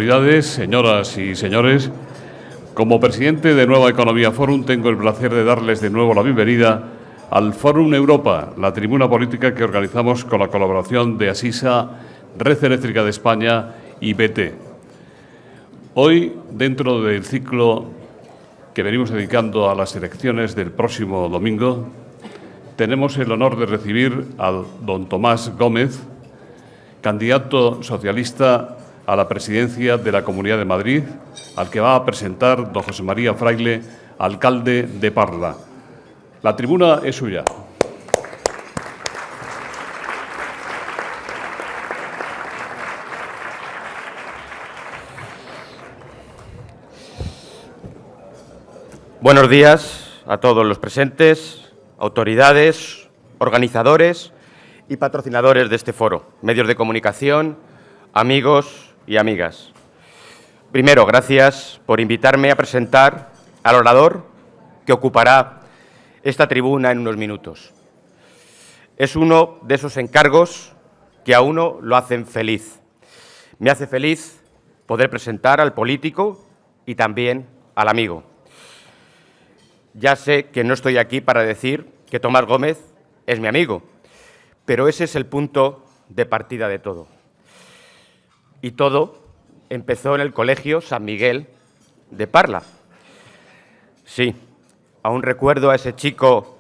autoridades, señoras y señores, como presidente de Nueva Economía Forum tengo el placer de darles de nuevo la bienvenida al Fórum Europa, la tribuna política que organizamos con la colaboración de Asisa, Red Eléctrica de España y BT. Hoy, dentro del ciclo que venimos dedicando a las elecciones del próximo domingo, tenemos el honor de recibir al don Tomás Gómez, candidato socialista a la presidencia de la Comunidad de Madrid, al que va a presentar don José María Fraile, alcalde de Parla. La tribuna es suya. Buenos días a todos los presentes, autoridades, organizadores y patrocinadores de este foro, medios de comunicación, amigos y amigas. Primero, gracias por invitarme a presentar al orador que ocupará esta tribuna en unos minutos. Es uno de esos encargos que a uno lo hacen feliz. Me hace feliz poder presentar al político y también al amigo. Ya sé que no estoy aquí para decir que Tomás Gómez es mi amigo, pero ese es el punto de partida de todo. Y todo empezó en el Colegio San Miguel de Parla. Sí, aún recuerdo a ese chico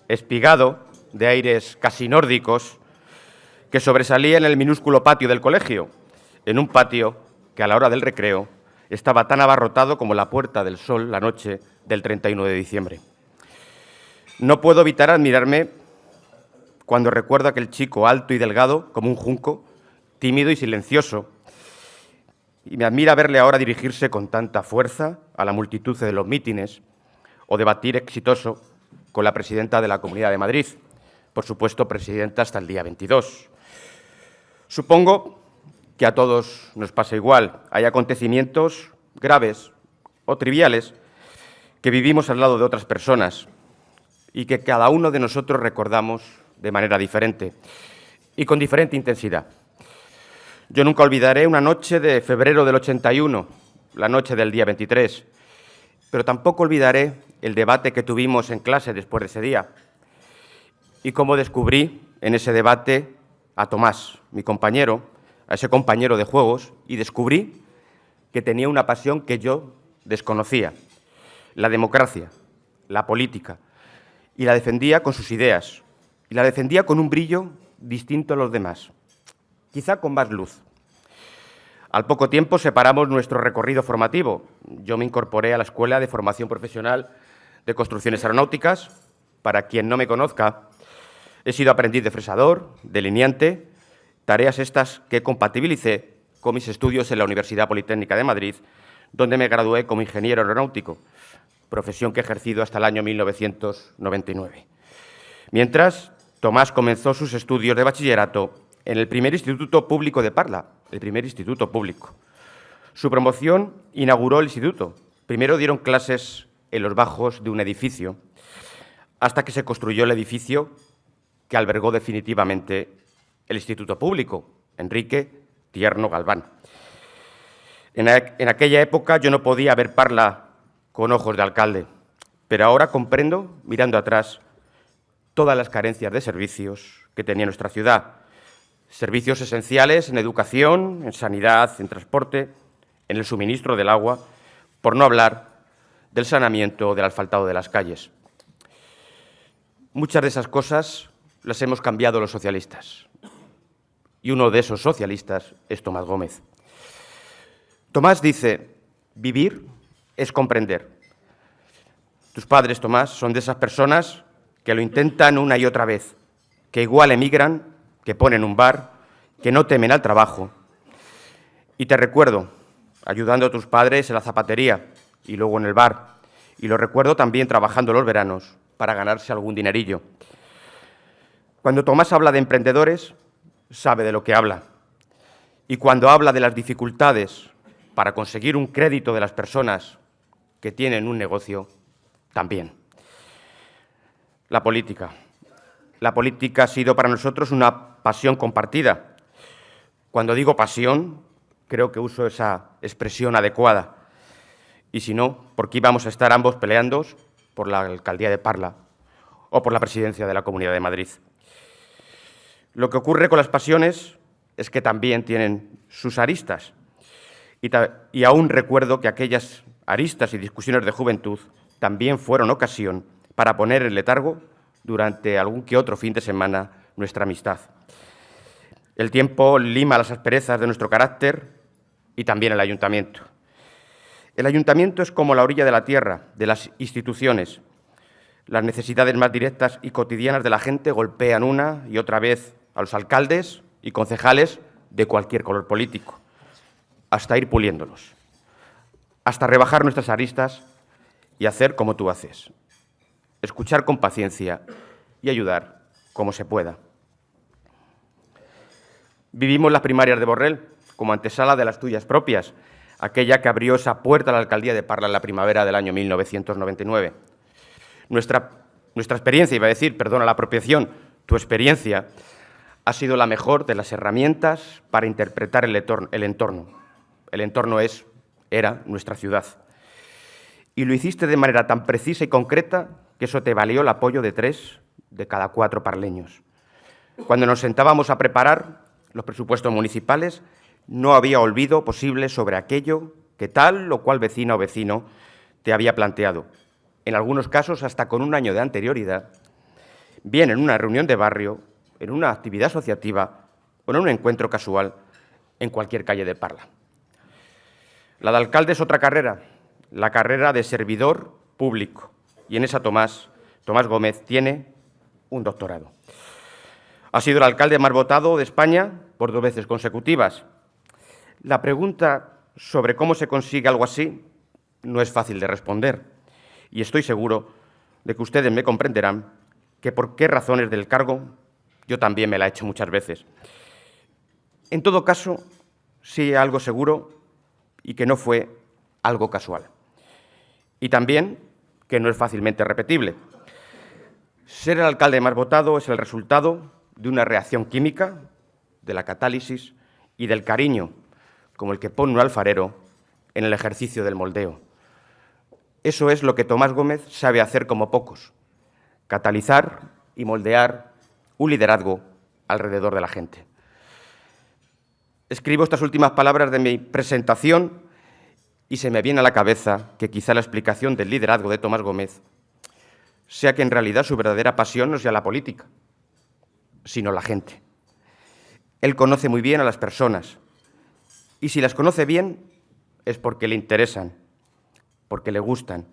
espigado, de aires casi nórdicos, que sobresalía en el minúsculo patio del colegio, en un patio que a la hora del recreo estaba tan abarrotado como la Puerta del Sol la noche del 31 de diciembre. No puedo evitar admirarme cuando recuerdo a aquel chico alto y delgado como un junco, tímido y silencioso, y me admira verle ahora dirigirse con tanta fuerza a la multitud de los mítines o debatir exitoso con la presidenta de la Comunidad de Madrid, por supuesto, presidenta hasta el día 22. Supongo que a todos nos pasa igual. Hay acontecimientos graves o triviales que vivimos al lado de otras personas y que cada uno de nosotros recordamos de manera diferente y con diferente intensidad. Yo nunca olvidaré una noche de febrero del 81, la noche del día 23, pero tampoco olvidaré el debate que tuvimos en clase después de ese día y cómo descubrí en ese debate a Tomás, mi compañero, a ese compañero de juegos, y descubrí que tenía una pasión que yo desconocía, la democracia, la política, y la defendía con sus ideas, y la defendía con un brillo distinto a los demás, quizá con más luz. Al poco tiempo separamos nuestro recorrido formativo. Yo me incorporé a la Escuela de Formación Profesional de Construcciones Aeronáuticas. Para quien no me conozca, he sido aprendiz de fresador, delineante, tareas estas que compatibilicé con mis estudios en la Universidad Politécnica de Madrid, donde me gradué como ingeniero aeronáutico, profesión que he ejercido hasta el año 1999. Mientras, Tomás comenzó sus estudios de bachillerato en el primer instituto público de Parla, el primer instituto público. Su promoción inauguró el instituto. Primero dieron clases en los bajos de un edificio, hasta que se construyó el edificio que albergó definitivamente el instituto público, Enrique Tierno Galván. En aquella época yo no podía ver Parla con ojos de alcalde, pero ahora comprendo, mirando atrás, todas las carencias de servicios que tenía nuestra ciudad. Servicios esenciales en educación, en sanidad, en transporte, en el suministro del agua, por no hablar del saneamiento o del asfaltado de las calles. Muchas de esas cosas las hemos cambiado los socialistas. Y uno de esos socialistas es Tomás Gómez. Tomás dice, vivir es comprender. Tus padres, Tomás, son de esas personas que lo intentan una y otra vez, que igual emigran, que ponen un bar, que no temen al trabajo. Y te recuerdo ayudando a tus padres en la zapatería y luego en el bar. Y lo recuerdo también trabajando los veranos para ganarse algún dinerillo. Cuando Tomás habla de emprendedores, sabe de lo que habla. Y cuando habla de las dificultades para conseguir un crédito de las personas que tienen un negocio, también. La política. La política ha sido para nosotros una pasión compartida. Cuando digo pasión, creo que uso esa expresión adecuada. Y si no, ¿por qué íbamos a estar ambos peleando por la alcaldía de Parla o por la presidencia de la Comunidad de Madrid? Lo que ocurre con las pasiones es que también tienen sus aristas. Y aún recuerdo que aquellas aristas y discusiones de juventud también fueron ocasión para poner en letargo durante algún que otro fin de semana nuestra amistad. El tiempo lima las asperezas de nuestro carácter y también el ayuntamiento. El ayuntamiento es como la orilla de la tierra, de las instituciones. Las necesidades más directas y cotidianas de la gente golpean una y otra vez a los alcaldes y concejales de cualquier color político, hasta ir puliéndolos, hasta rebajar nuestras aristas y hacer como tú haces, escuchar con paciencia y ayudar como se pueda. Vivimos las primarias de Borrell como antesala de las tuyas propias, aquella que abrió esa puerta a la alcaldía de Parla en la primavera del año 1999. Nuestra experiencia, iba a decir, perdona la apropiación, tu experiencia ha sido la mejor de las herramientas para interpretar el entorno. El entorno era nuestra ciudad. Y lo hiciste de manera tan precisa y concreta que eso te valió el apoyo de 3 de cada 4 parleños. Cuando nos sentábamos a preparar los presupuestos municipales, no había olvido posible sobre aquello que tal o cual vecina o vecino te había planteado, en algunos casos hasta con un año de anterioridad, bien en una reunión de barrio, en una actividad asociativa o en un encuentro casual en cualquier calle de Parla. La de alcalde es otra carrera, la carrera de servidor público, y en esa Tomás Gómez tiene un doctorado. Ha sido el alcalde más votado de España por 2 veces consecutivas. La pregunta sobre cómo se consigue algo así no es fácil de responder, y estoy seguro de que ustedes me comprenderán que por qué razones del cargo yo también me la he hecho muchas veces. En todo caso, sí hay algo seguro y que no fue algo casual. Y también que no es fácilmente repetible. Ser el alcalde más votado es el resultado de una reacción química, de la catálisis y del cariño, como el que pone un alfarero en el ejercicio del moldeo. Eso es lo que Tomás Gómez sabe hacer como pocos, catalizar y moldear un liderazgo alrededor de la gente. Escribo estas últimas palabras de mi presentación y se me viene a la cabeza que quizá la explicación del liderazgo de Tomás Gómez sea que en realidad su verdadera pasión no sea la política, sino la gente. Él conoce muy bien a las personas y si las conoce bien es porque le interesan, porque le gustan.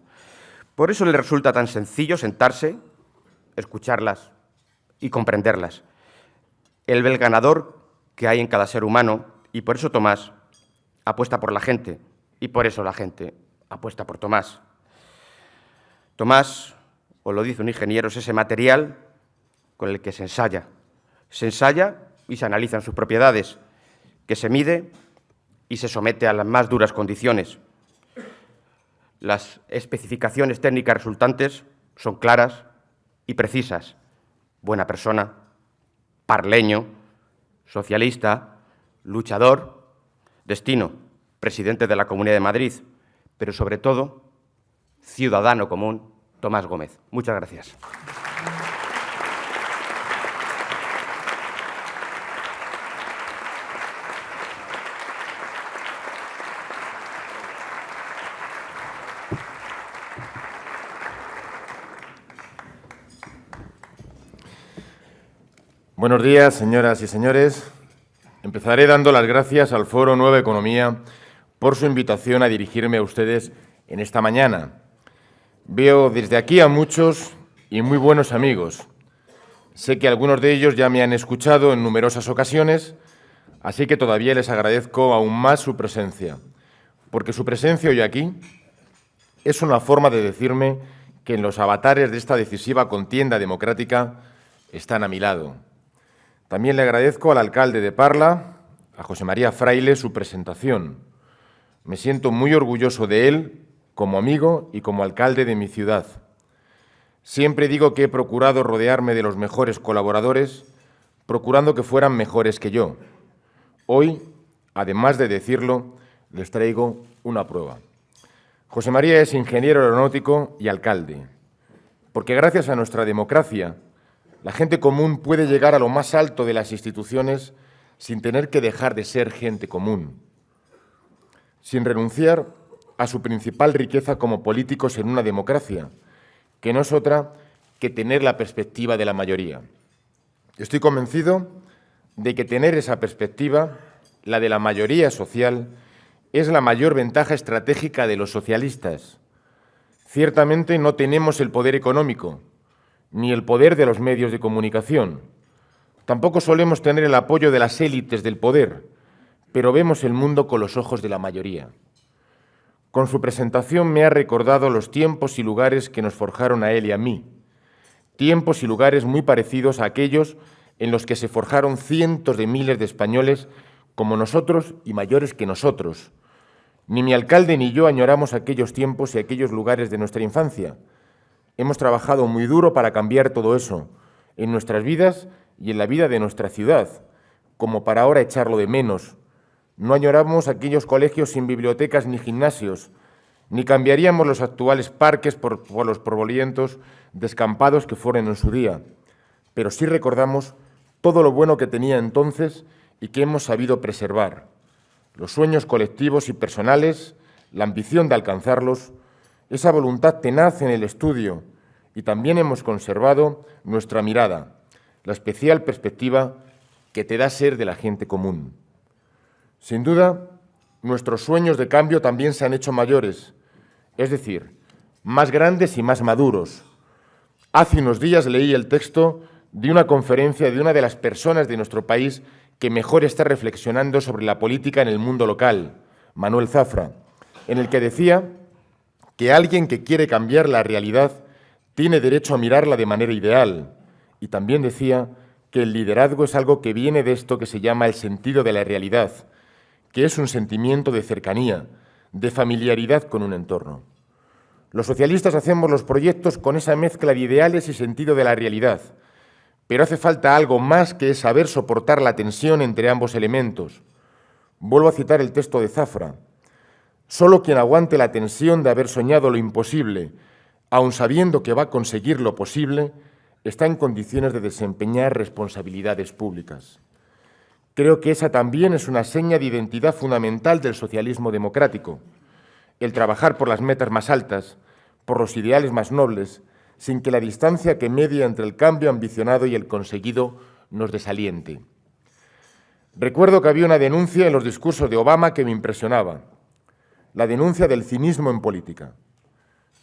Por eso le resulta tan sencillo sentarse, escucharlas y comprenderlas. Él ve el ganador que hay en cada ser humano y por eso Tomás apuesta por la gente y por eso la gente apuesta por Tomás. Tomás, o lo dice un ingeniero, es ese material con el que se ensaya y se analizan sus propiedades, que se mide y se somete a las más duras condiciones. Las especificaciones técnicas resultantes son claras y precisas. Buena persona, parleño, socialista, luchador, destino, presidente de la Comunidad de Madrid, pero sobre todo, ciudadano común, Tomás Gómez. Muchas gracias. Buenos días, señoras y señores. Empezaré dando las gracias al Foro Nueva Economía por su invitación a dirigirme a ustedes en esta mañana. Veo desde aquí a muchos y muy buenos amigos. Sé que algunos de ellos ya me han escuchado en numerosas ocasiones, así que todavía les agradezco aún más su presencia, porque su presencia hoy aquí es una forma de decirme que en los avatares de esta decisiva contienda democrática están a mi lado. También le agradezco al alcalde de Parla, a José María Fraile, su presentación. Me siento muy orgulloso de él como amigo y como alcalde de mi ciudad. Siempre digo que he procurado rodearme de los mejores colaboradores, procurando que fueran mejores que yo. Hoy Además de decirlo, les traigo una prueba. José María es ingeniero aeronáutico y alcalde, porque gracias a nuestra democracia, la gente común puede llegar a lo más alto de las instituciones sin tener que dejar de ser gente común, sin renunciar a su principal riqueza como políticos en una democracia, que no es otra que tener la perspectiva de la mayoría. Estoy convencido de que tener esa perspectiva, la de la mayoría social, es la mayor ventaja estratégica de los socialistas. Ciertamente no tenemos el poder económico, ni el poder de los medios de comunicación. Tampoco solemos tener el apoyo de las élites del poder, pero vemos el mundo con los ojos de la mayoría. Con su presentación me ha recordado los tiempos y lugares que nos forjaron a él y a mí, tiempos y lugares muy parecidos a aquellos en los que se forjaron cientos de miles de españoles como nosotros y mayores que nosotros. Ni mi alcalde ni yo añoramos aquellos tiempos y aquellos lugares de nuestra infancia. Hemos trabajado muy duro para cambiar todo eso en nuestras vidas y en la vida de nuestra ciudad, como para ahora echarlo de menos. No añoramos aquellos colegios sin bibliotecas ni gimnasios, ni cambiaríamos los actuales parques por los polvorientos descampados que fueron en su día, pero sí recordamos todo lo bueno que tenía entonces y que hemos sabido preservar, los sueños colectivos y personales, la ambición de alcanzarlos, esa voluntad tenaz en el estudio, y también hemos conservado nuestra mirada, la especial perspectiva que te da ser de la gente común. Sin duda, nuestros sueños de cambio también se han hecho mayores, es decir, más grandes y más maduros. Hace unos días leí el texto de una conferencia de una de las personas de nuestro país que mejor está reflexionando sobre la política en el mundo local, Manuel Zafra, en el que decía que alguien que quiere cambiar la realidad tiene derecho a mirarla de manera ideal, y también decía que el liderazgo es algo que viene de esto que se llama el sentido de la realidad, que es un sentimiento de cercanía, de familiaridad con un entorno. Los socialistas hacemos los proyectos con esa mezcla de ideales y sentido de la realidad, pero hace falta algo más que es saber soportar la tensión entre ambos elementos. Vuelvo a citar el texto de Zafra. Solo quien aguante la tensión de haber soñado lo imposible, aun sabiendo que va a conseguir lo posible, está en condiciones de desempeñar responsabilidades públicas. Creo que esa también es una seña de identidad fundamental del socialismo democrático, el trabajar por las metas más altas, por los ideales más nobles, sin que la distancia que media entre el cambio ambicionado y el conseguido nos desaliente. Recuerdo que había una denuncia en los discursos de Obama que me impresionaba, la denuncia del cinismo en política.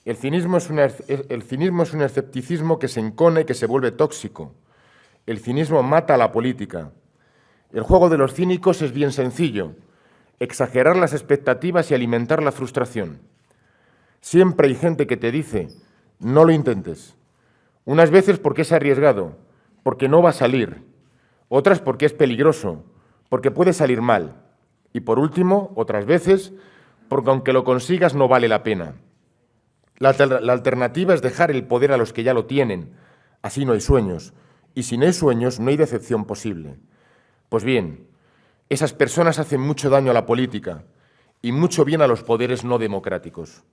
El cinismo es un escepticismo que se encona y que se vuelve tóxico. El cinismo mata a la política. El juego de los cínicos es bien sencillo, exagerar las expectativas y alimentar la frustración. Siempre hay gente que te dice, no lo intentes. Unas veces porque es arriesgado, porque no va a salir. Otras porque es peligroso, porque puede salir mal. Y por último, otras veces, porque aunque lo consigas no vale la pena. La alternativa es dejar el poder a los que ya lo tienen. Así no hay sueños. Y si no hay sueños, no hay decepción posible. Pues bien, esas personas hacen mucho daño a la política y mucho bien a los poderes no democráticos.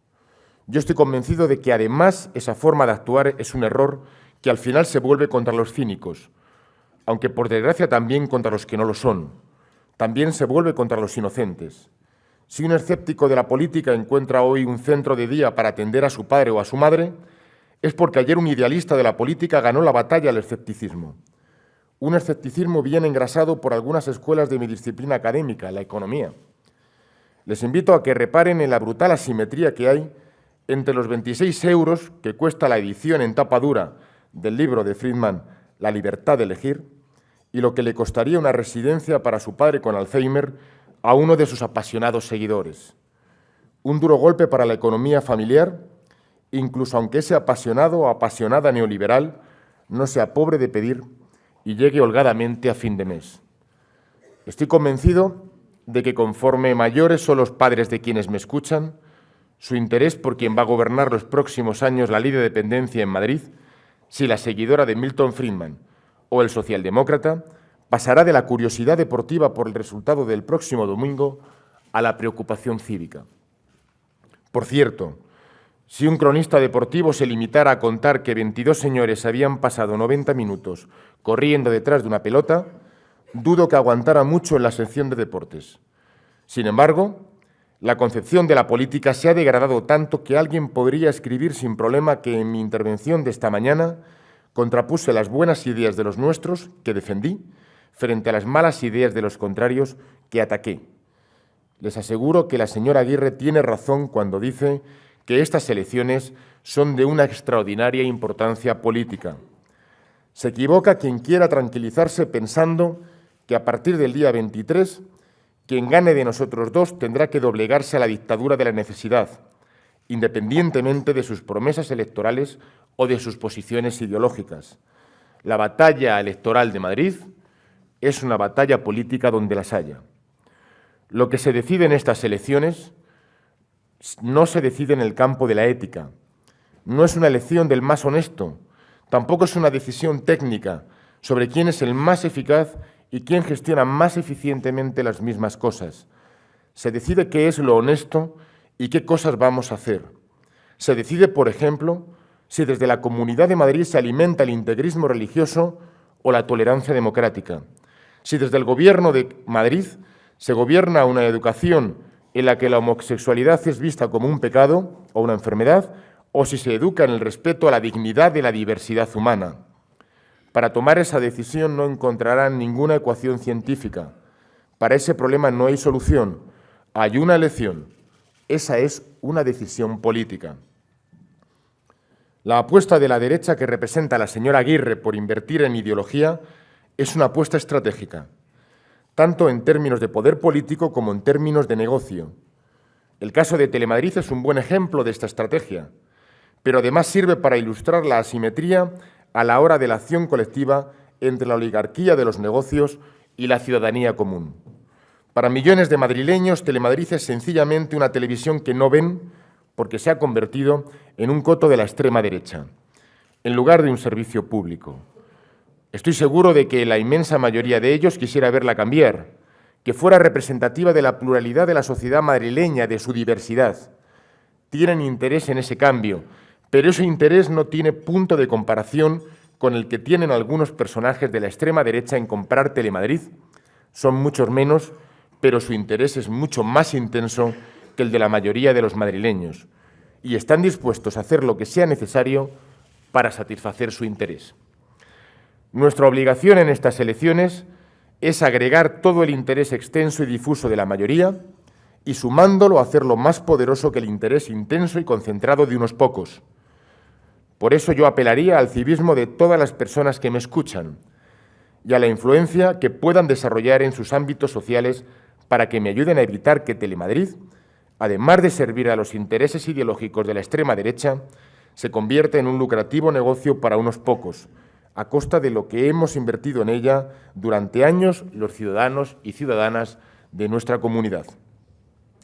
Yo estoy convencido de que, además, esa forma de actuar es un error que al final se vuelve contra los cínicos, aunque por desgracia también contra los que no lo son. También se vuelve contra los inocentes. Si un escéptico de la política encuentra hoy un centro de día para atender a su padre o a su madre, es porque ayer un idealista de la política ganó la batalla al escepticismo. Un escepticismo bien engrasado por algunas escuelas de mi disciplina académica, la economía. Les invito a que reparen en la brutal asimetría que hay entre los 26 euros que cuesta la edición en tapa dura del libro de Friedman, La libertad de elegir, y lo que le costaría una residencia para su padre con Alzheimer a uno de sus apasionados seguidores. Un duro golpe para la economía familiar, incluso aunque ese apasionado o apasionada neoliberal no sea pobre de pedir y llegue holgadamente a fin de mes. Estoy convencido de que conforme mayores son los padres de quienes me escuchan, su interés por quien va a gobernar los próximos años la ley de dependencia en Madrid, si la seguidora de Milton Friedman o el socialdemócrata, pasará de la curiosidad deportiva por el resultado del próximo domingo a la preocupación cívica. Por cierto, si un cronista deportivo se limitara a contar que 22 señores habían pasado 90 minutos corriendo detrás de una pelota, dudo que aguantara mucho en la sección de deportes. Sin embargo, la concepción de la política se ha degradado tanto que alguien podría escribir sin problema que en mi intervención de esta mañana contrapuse las buenas ideas de los nuestros, que defendí, frente a las malas ideas de los contrarios, que ataqué. Les aseguro que la señora Aguirre tiene razón cuando dice que estas elecciones son de una extraordinaria importancia política. Se equivoca quien quiera tranquilizarse pensando que a partir del día 23, quien gane de nosotros dos tendrá que doblegarse a la dictadura de la necesidad, independientemente de sus promesas electorales o de sus posiciones ideológicas. La batalla electoral de Madrid es una batalla política donde las haya. Lo que se decide en estas elecciones no se decide en el campo de la ética. No es una elección del más honesto, tampoco es una decisión técnica sobre quién es el más eficaz y quién gestiona más eficientemente las mismas cosas. Se decide qué es lo honesto y qué cosas vamos a hacer. Se decide, por ejemplo, si desde la Comunidad de Madrid se alimenta el integrismo religioso o la tolerancia democrática. Si desde el Gobierno de Madrid se gobierna una educación en la que la homosexualidad es vista como un pecado o una enfermedad, o si se educa en el respeto a la dignidad de la diversidad humana. Para tomar esa decisión no encontrarán ninguna ecuación científica. Para ese problema no hay solución. Hay una elección. Esa es una decisión política. La apuesta de la derecha que representa a la señora Aguirre por invertir en ideología es una apuesta estratégica, tanto en términos de poder político como en términos de negocio. El caso de Telemadrid es un buen ejemplo de esta estrategia, pero además sirve para ilustrar la asimetría a la hora de la acción colectiva entre la oligarquía de los negocios y la ciudadanía común. Para millones de madrileños, Telemadrid es sencillamente una televisión que no ven porque se ha convertido en un coto de la extrema derecha, en lugar de un servicio público. Estoy seguro de que la inmensa mayoría de ellos quisiera verla cambiar, que fuera representativa de la pluralidad de la sociedad madrileña, de su diversidad. Tienen interés en ese cambio, pero ese interés no tiene punto de comparación con el que tienen algunos personajes de la extrema derecha en comprar Telemadrid. Son muchos menos, pero su interés es mucho más intenso que el de la mayoría de los madrileños, y están dispuestos a hacer lo que sea necesario para satisfacer su interés. Nuestra obligación en estas elecciones es agregar todo el interés extenso y difuso de la mayoría y, sumándolo, hacerlo más poderoso que el interés intenso y concentrado de unos pocos. Por eso yo apelaría al civismo de todas las personas que me escuchan y a la influencia que puedan desarrollar en sus ámbitos sociales para que me ayuden a evitar que Telemadrid, además de servir a los intereses ideológicos de la extrema derecha, se convierta en un lucrativo negocio para unos pocos, a costa de lo que hemos invertido en ella durante años los ciudadanos y ciudadanas de nuestra comunidad.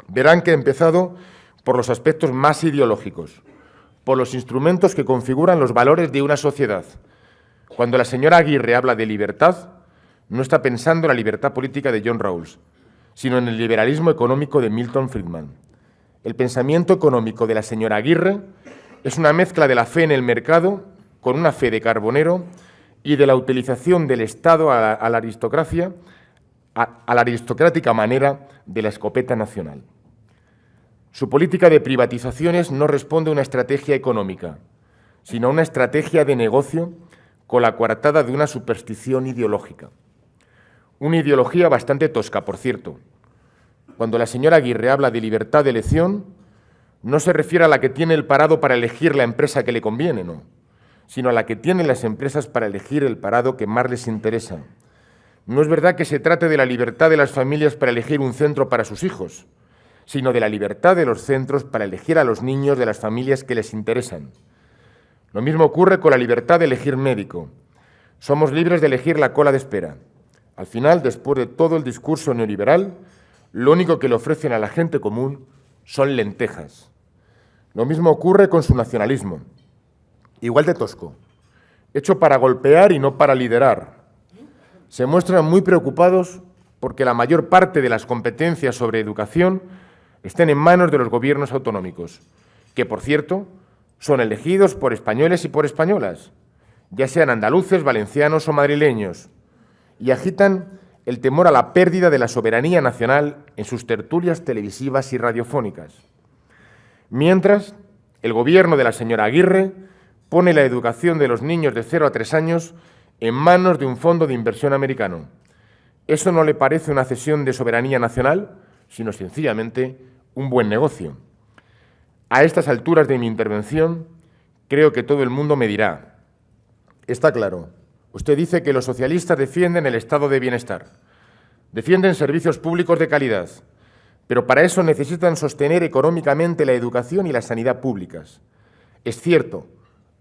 Verán que he empezado por los aspectos más ideológicos, por los instrumentos que configuran los valores de una sociedad. Cuando la señora Aguirre habla de libertad, no está pensando en la libertad política de John Rawls, sino en el liberalismo económico de Milton Friedman. El pensamiento económico de la señora Aguirre es una mezcla de la fe en el mercado con una fe de Carbonero y de la utilización del Estado a la aristocrática manera de la escopeta nacional. Su política de privatizaciones no responde a una estrategia económica, sino a una estrategia de negocio con la coartada de una superstición ideológica. Una ideología bastante tosca, por cierto. Cuando la señora Aguirre habla de libertad de elección, no se refiere a la que tiene el parado para elegir la empresa que le conviene, no, sino a la que tienen las empresas para elegir el parado que más les interesa. No es verdad que se trate de la libertad de las familias para elegir un centro para sus hijos, sino de la libertad de los centros para elegir a los niños de las familias que les interesan. Lo mismo ocurre con la libertad de elegir médico. Somos libres de elegir la cola de espera. Al final, después de todo el discurso neoliberal, lo único que le ofrecen a la gente común son lentejas. Lo mismo ocurre con su nacionalismo, igual de tosco, hecho para golpear y no para liderar. se muestran muy preocupados porque la mayor parte de las competencias sobre educación estén en manos de los gobiernos autonómicos, que, por cierto, son elegidos por españoles y por españolas, ya sean andaluces, valencianos o madrileños, y agitan el temor a la pérdida de la soberanía nacional en sus tertulias televisivas y radiofónicas. Mientras, el gobierno de la señora Aguirre pone la educación de los niños de 0 a 3 años en manos de un fondo de inversión americano. ¿Eso no le parece una cesión de soberanía nacional, sino sencillamente un buen negocio? A estas alturas de mi intervención, creo que todo el mundo me dirá: está claro, usted dice que los socialistas defienden el estado de bienestar, defienden servicios públicos de calidad, pero para eso necesitan sostener económicamente la educación y la sanidad públicas. Es cierto,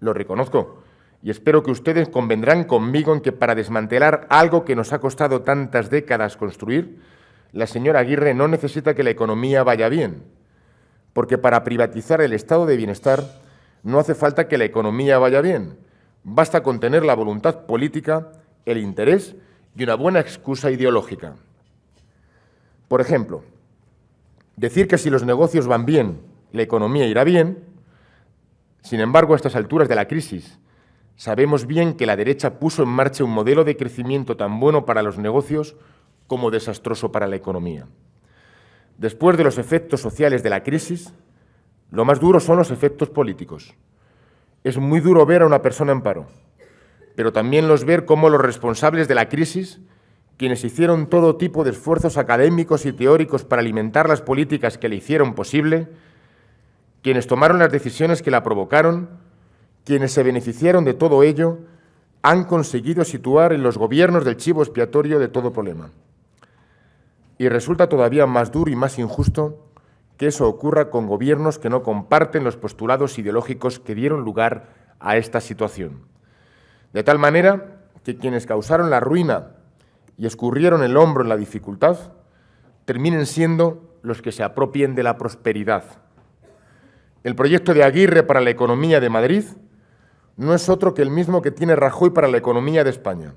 lo reconozco, y espero que ustedes convendrán conmigo en que para desmantelar algo que nos ha costado tantas décadas construir, la señora Aguirre no necesita que la economía vaya bien, porque para privatizar el estado de bienestar no hace falta que la economía vaya bien, basta con tener la voluntad política, el interés y una buena excusa ideológica. Por ejemplo, decir que si los negocios van bien, la economía irá bien. Sin embargo, a estas alturas de la crisis, sabemos bien que la derecha puso en marcha un modelo de crecimiento tan bueno para los negocios como desastroso para la economía. Después de los efectos sociales de la crisis, lo más duro son los efectos políticos. Es muy duro ver a una persona en paro, pero también ver cómo los responsables de la crisis, quienes hicieron todo tipo de esfuerzos académicos y teóricos para alimentar las políticas que le hicieron posible, quienes tomaron las decisiones que la provocaron, quienes se beneficiaron de todo ello, han conseguido situar en los gobiernos del chivo expiatorio de todo problema. Y resulta todavía más duro y más injusto que eso ocurra con gobiernos que no comparten los postulados ideológicos que dieron lugar a esta situación. De tal manera que quienes causaron la ruina y escurrieron el hombro en la dificultad, terminen siendo los que se apropien de la prosperidad. El proyecto de Aguirre para la economía de Madrid no es otro que el mismo que tiene Rajoy para la economía de España: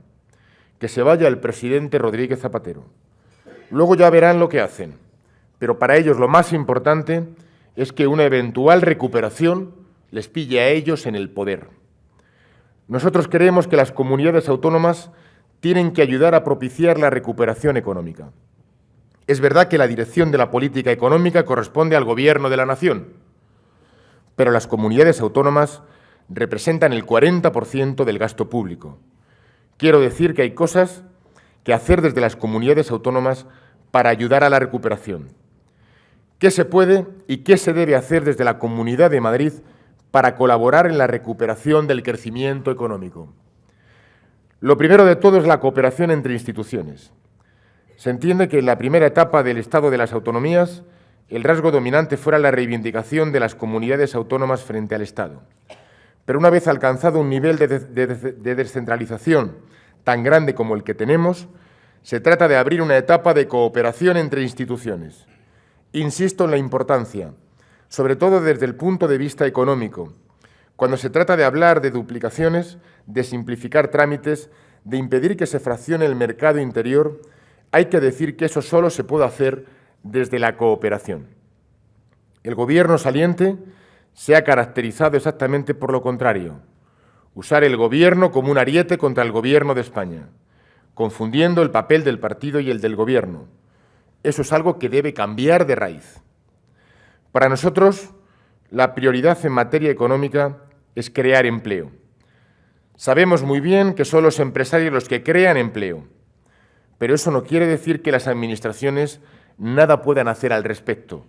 que se vaya el presidente Rodríguez Zapatero. Luego ya verán lo que hacen, pero para ellos lo más importante es que una eventual recuperación les pille a ellos en el poder. Nosotros creemos que las comunidades autónomas tienen que ayudar a propiciar la recuperación económica. Es verdad que la dirección de la política económica corresponde al Gobierno de la Nación, pero las comunidades autónomas representan el 40% del gasto público. Quiero decir que hay cosas que hacer desde las comunidades autónomas para ayudar a la recuperación. ¿Qué se puede y qué se debe hacer desde la Comunidad de Madrid para colaborar en la recuperación del crecimiento económico? Lo primero de todo es la cooperación entre instituciones. Se entiende que en la primera etapa del Estado de las Autonomías el rasgo dominante fuera la reivindicación de las comunidades autónomas frente al Estado. Pero una vez alcanzado un nivel de descentralización tan grande como el que tenemos, se trata de abrir una etapa de cooperación entre instituciones. Insisto en la importancia, sobre todo desde el punto de vista económico, cuando se trata de hablar de duplicaciones, de simplificar trámites, de impedir que se fraccione el mercado interior, hay que decir que eso solo se puede hacer desde la cooperación. El Gobierno saliente se ha caracterizado exactamente por lo contrario: usar el Gobierno como un ariete contra el Gobierno de España, confundiendo el papel del partido y el del Gobierno. Eso es algo que debe cambiar de raíz. Para nosotros, la prioridad en materia económica es crear empleo. Sabemos muy bien que son los empresarios los que crean empleo, pero eso no quiere decir que las administraciones nada puedan hacer al respecto.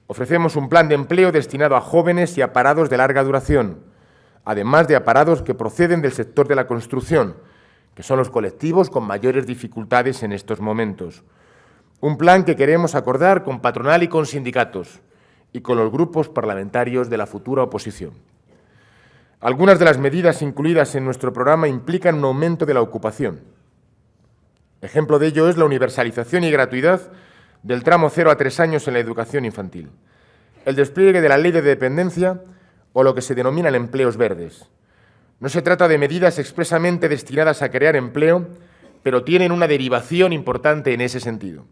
Ofrecemos un plan de empleo destinado a jóvenes y a parados de larga duración, además de a parados que proceden del sector de la construcción, que son los colectivos con mayores dificultades en estos momentos. Un plan que queremos acordar con patronal y con sindicatos y con los grupos parlamentarios de la futura oposición. Algunas de las medidas incluidas en nuestro programa implican un aumento de la ocupación. Ejemplo de ello es la universalización y gratuidad del tramo 0 a 3 años en la educación infantil, el despliegue de la ley de dependencia o lo que se denominan empleos verdes. No se trata de medidas expresamente destinadas a crear empleo, pero tienen una derivación importante en ese sentido.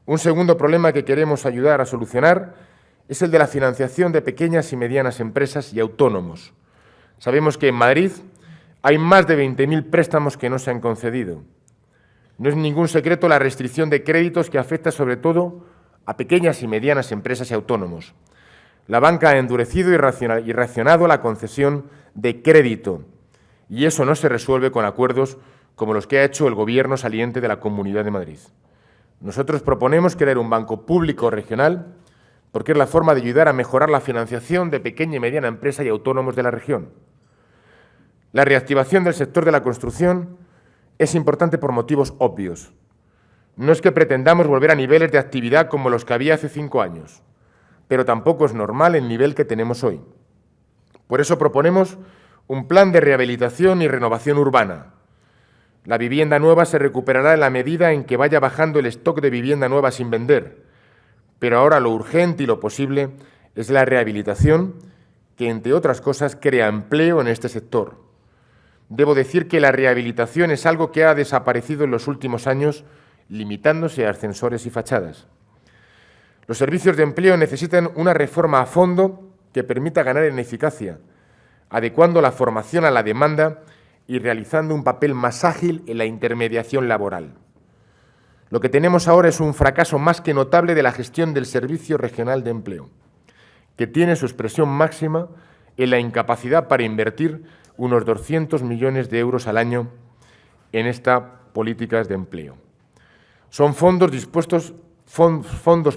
Un segundo problema que queremos ayudar a solucionar es el de la financiación de pequeñas y medianas empresas y autónomos. Sabemos que en Madrid hay más de 20.000 préstamos que no se han concedido. No es ningún secreto la restricción de créditos que afecta sobre todo a pequeñas y medianas empresas y autónomos. La banca ha endurecido y racionado la concesión de crédito, y eso no se resuelve con acuerdos como los que ha hecho el Gobierno saliente de la Comunidad de Madrid. Nosotros proponemos crear un banco público regional porque es la forma de ayudar a mejorar la financiación de pequeña y mediana empresa y autónomos de la región. La reactivación del sector de la construcción es importante por motivos obvios. No es que pretendamos volver a niveles de actividad como los que había hace 5 años, pero tampoco es normal el nivel que tenemos hoy. Por eso proponemos un plan de rehabilitación y renovación urbana. La vivienda nueva se recuperará en la medida en que vaya bajando el stock de vivienda nueva sin vender, pero ahora lo urgente y lo posible es la rehabilitación, que, entre otras cosas, crea empleo en este sector. Debo decir que la rehabilitación es algo que ha desaparecido en los últimos años, limitándose a ascensores y fachadas. Los servicios de empleo necesitan una reforma a fondo que permita ganar en eficacia, adecuando la formación a la demanda y realizando un papel más ágil en la intermediación laboral. Lo que tenemos ahora es un fracaso más que notable de la gestión del Servicio Regional de Empleo, que tiene su expresión máxima en la incapacidad para invertir unos 200 millones de euros al año en estas políticas de empleo. Son fondos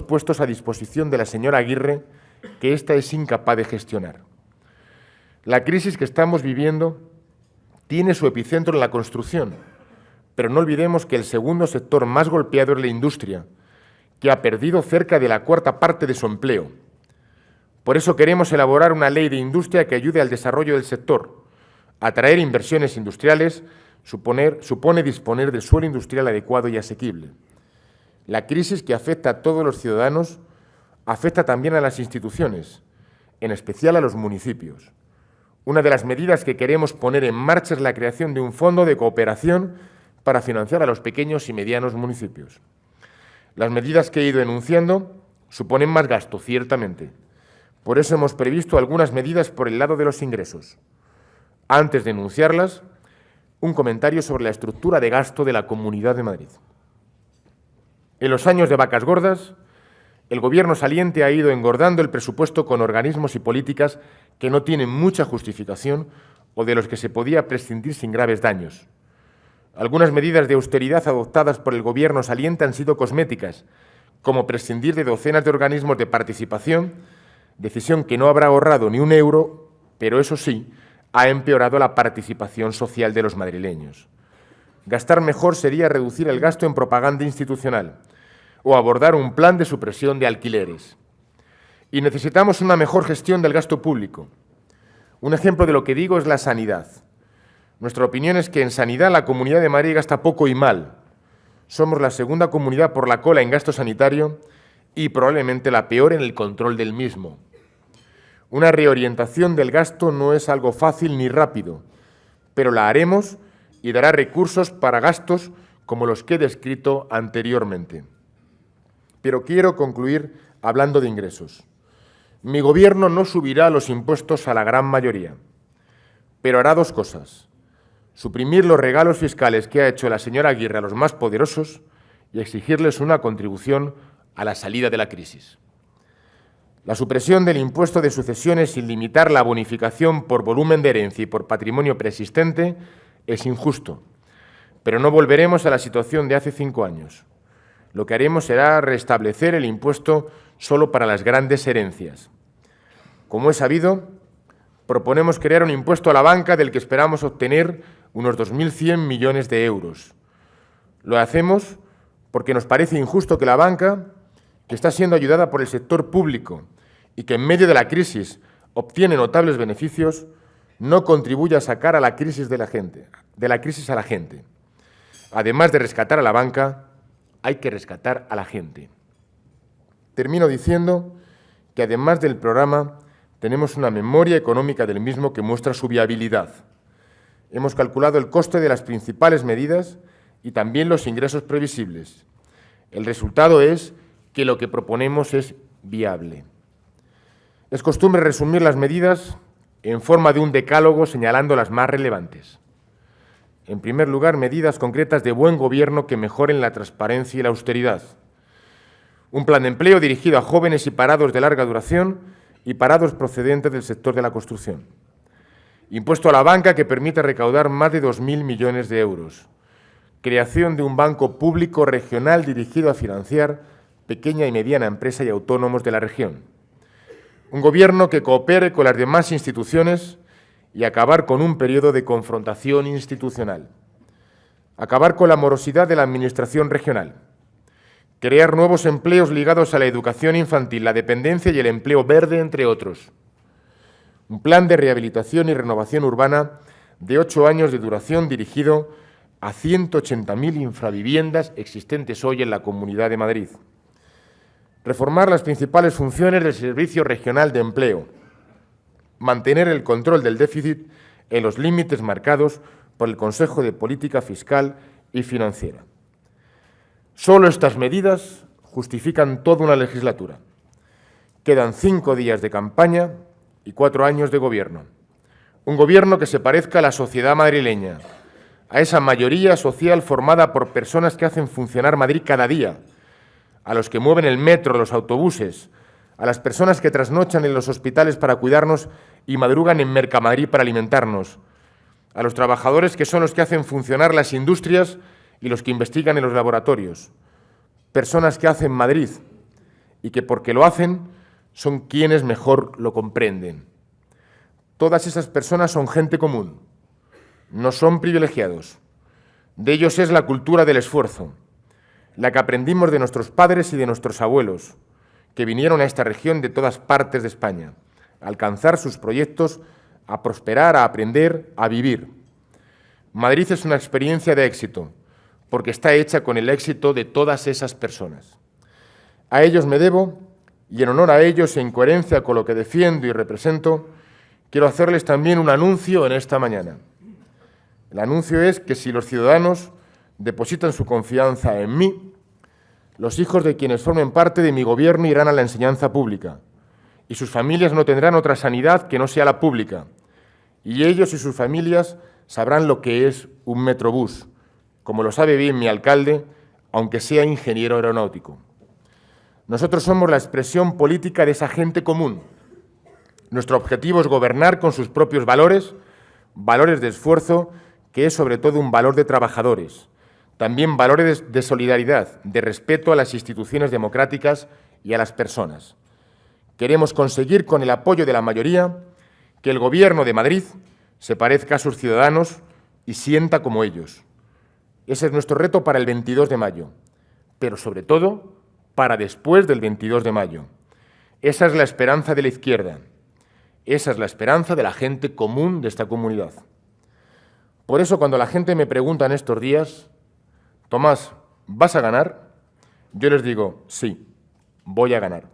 puestos a disposición de la señora Aguirre, que ésta es incapaz de gestionar. La crisis que estamos viviendo tiene su epicentro en la construcción, pero no olvidemos que el segundo sector más golpeado es la industria, que ha perdido cerca de la 1/4 parte de su empleo. Por eso queremos elaborar una ley de industria que ayude al desarrollo del sector. Atraer inversiones industriales supone disponer de suelo industrial adecuado y asequible. La crisis que afecta a todos los ciudadanos afecta también a las instituciones, en especial a los municipios. Una de las medidas que queremos poner en marcha es la creación de un fondo de cooperación para financiar a los pequeños y medianos municipios. Las medidas que he ido enunciando suponen más gasto, ciertamente. Por eso hemos previsto algunas medidas por el lado de los ingresos. Antes de enunciarlas, un comentario sobre la estructura de gasto de la Comunidad de Madrid. En los años de vacas gordas, el Gobierno saliente ha ido engordando el presupuesto con organismos y políticas que no tienen mucha justificación o de los que se podía prescindir sin graves daños. Algunas medidas de austeridad adoptadas por el Gobierno saliente han sido cosméticas, como prescindir de docenas de organismos de participación, decisión que no habrá ahorrado ni un euro, pero eso sí, ha empeorado la participación social de los madrileños. Gastar mejor sería reducir el gasto en propaganda institucional o abordar un plan de supresión de alquileres. Y necesitamos una mejor gestión del gasto público. Un ejemplo de lo que digo es la sanidad. Nuestra opinión es que en sanidad la Comunidad de Madrid gasta poco y mal. Somos la segunda comunidad por la cola en gasto sanitario y probablemente la peor en el control del mismo. Una reorientación del gasto no es algo fácil ni rápido, pero la haremos y dará recursos para gastos como los que he descrito anteriormente. Pero quiero concluir hablando de ingresos. Mi Gobierno no subirá los impuestos a la gran mayoría, pero hará dos cosas: suprimir los regalos fiscales que ha hecho la señora Aguirre a los más poderosos y exigirles una contribución a la salida de la crisis. La supresión del impuesto de sucesiones sin limitar la bonificación por volumen de herencia y por patrimonio preexistente es injusto, pero no volveremos a la situación de hace 5 años. Lo que haremos será restablecer el impuesto solo para las grandes herencias. Como es sabido, proponemos crear un impuesto a la banca del que esperamos obtener unos 2.100 millones de euros. Lo hacemos porque nos parece injusto que la banca, que está siendo ayudada por el sector público y que en medio de la crisis obtiene notables beneficios, no contribuya a sacar a la crisis a la gente. Además de rescatar a la banca, hay que rescatar a la gente. Termino diciendo que además del programa tenemos una memoria económica del mismo que muestra su viabilidad. Hemos calculado el coste de las principales medidas y también los ingresos previsibles. El resultado es que lo que proponemos es viable. Es costumbre resumir las medidas en forma de un decálogo señalando las más relevantes. En primer lugar, medidas concretas de buen gobierno que mejoren la transparencia y la austeridad. Un plan de empleo dirigido a jóvenes y parados de larga duración y parados procedentes del sector de la construcción. Impuesto a la banca que permite recaudar más de 2.000 millones de euros. Creación de un banco público regional dirigido a financiar pequeña y mediana empresa y autónomos de la región. Un gobierno que coopere con las demás instituciones y acabar con un periodo de confrontación institucional. Acabar con la morosidad de la administración regional. Crear nuevos empleos ligados a la educación infantil, la dependencia y el empleo verde, entre otros. Un plan de rehabilitación y renovación urbana de 8 años de duración dirigido a 180.000 infraviviendas existentes hoy en la Comunidad de Madrid. Reformar las principales funciones del Servicio Regional de Empleo. Mantener el control del déficit en los límites marcados por el Consejo de Política Fiscal y Financiera. Solo estas medidas justifican toda una legislatura. Quedan 5 días de campaña y 4 años de gobierno. Un gobierno que se parezca a la sociedad madrileña, a esa mayoría social formada por personas que hacen funcionar Madrid cada día, a los que mueven el metro, los autobuses, a las personas que trasnochan en los hospitales para cuidarnos y madrugan en Mercamadrid para alimentarnos, a los trabajadores que son los que hacen funcionar las industrias y los que investigan en los laboratorios, personas que hacen Madrid y que porque lo hacen son quienes mejor lo comprenden. Todas esas personas son gente común, no son privilegiados. De ellos es la cultura del esfuerzo, la que aprendimos de nuestros padres y de nuestros abuelos, que vinieron a esta región de todas partes de España, a alcanzar sus proyectos, a prosperar, a aprender, a vivir. Madrid es una experiencia de éxito, porque está hecha con el éxito de todas esas personas. A ellos me debo, y en honor a ellos, en coherencia con lo que defiendo y represento, quiero hacerles también un anuncio en esta mañana. El anuncio es que si los ciudadanos depositan su confianza en mí, los hijos de quienes formen parte de mi gobierno irán a la enseñanza pública y sus familias no tendrán otra sanidad que no sea la pública. Y ellos y sus familias sabrán lo que es un metrobús, como lo sabe bien mi alcalde, aunque sea ingeniero aeronáutico. Nosotros somos la expresión política de esa gente común. Nuestro objetivo es gobernar con sus propios valores, valores de esfuerzo, que es sobre todo un valor de trabajadores, también valores de solidaridad, de respeto a las instituciones democráticas y a las personas. Queremos conseguir, con el apoyo de la mayoría, que el Gobierno de Madrid se parezca a sus ciudadanos y sienta como ellos. Ese es nuestro reto para el 22 de mayo, pero sobre todo para después del 22 de mayo. Esa es la esperanza de la izquierda, esa es la esperanza de la gente común de esta comunidad. Por eso, cuando la gente me pregunta en estos días, Tomás, ¿vas a ganar? Yo les digo, sí, voy a ganar.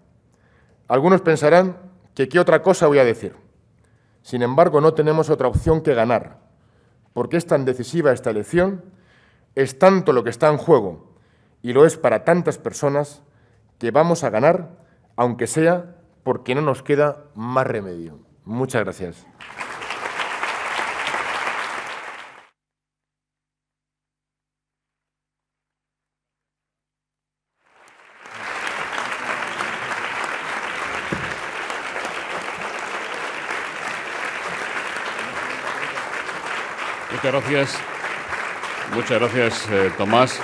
Algunos pensarán que qué otra cosa voy a decir. Sin embargo, no tenemos otra opción que ganar, porque es tan decisiva esta elección, es tanto lo que está en juego, y lo es para tantas personas, que vamos a ganar, aunque sea porque no nos queda más remedio. Muchas gracias. Muchas gracias, Tomás.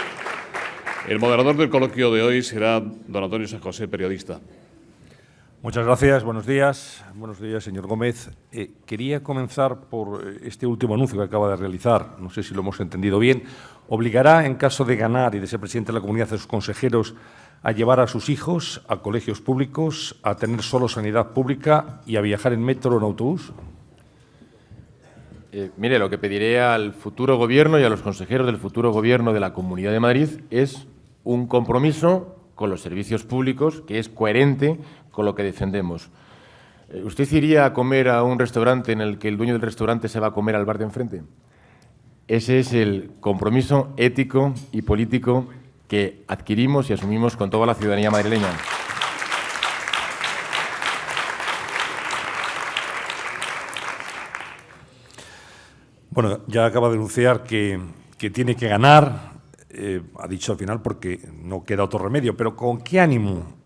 El moderador del coloquio de hoy será don Antonio San José, periodista. Muchas gracias, buenos días, señor Gómez. Quería comenzar por este último anuncio que acaba de realizar, no sé si lo hemos entendido bien. ¿Obligará, en caso de ganar y de ser presidente de la comunidad, a sus consejeros a llevar a sus hijos a colegios públicos, a tener solo sanidad pública y a viajar en metro o en autobús? Mire, lo que pediré al futuro Gobierno y a los consejeros del futuro Gobierno de la Comunidad de Madrid es un compromiso con los servicios públicos que es coherente con lo que defendemos. ¿Usted iría a comer a un restaurante en el que el dueño del restaurante se va a comer al bar de enfrente? Ese es el compromiso ético y político que adquirimos y asumimos con toda la ciudadanía madrileña. Bueno, ya acaba de anunciar que tiene que ganar, ha dicho al final porque no queda otro remedio, pero ¿con qué ánimo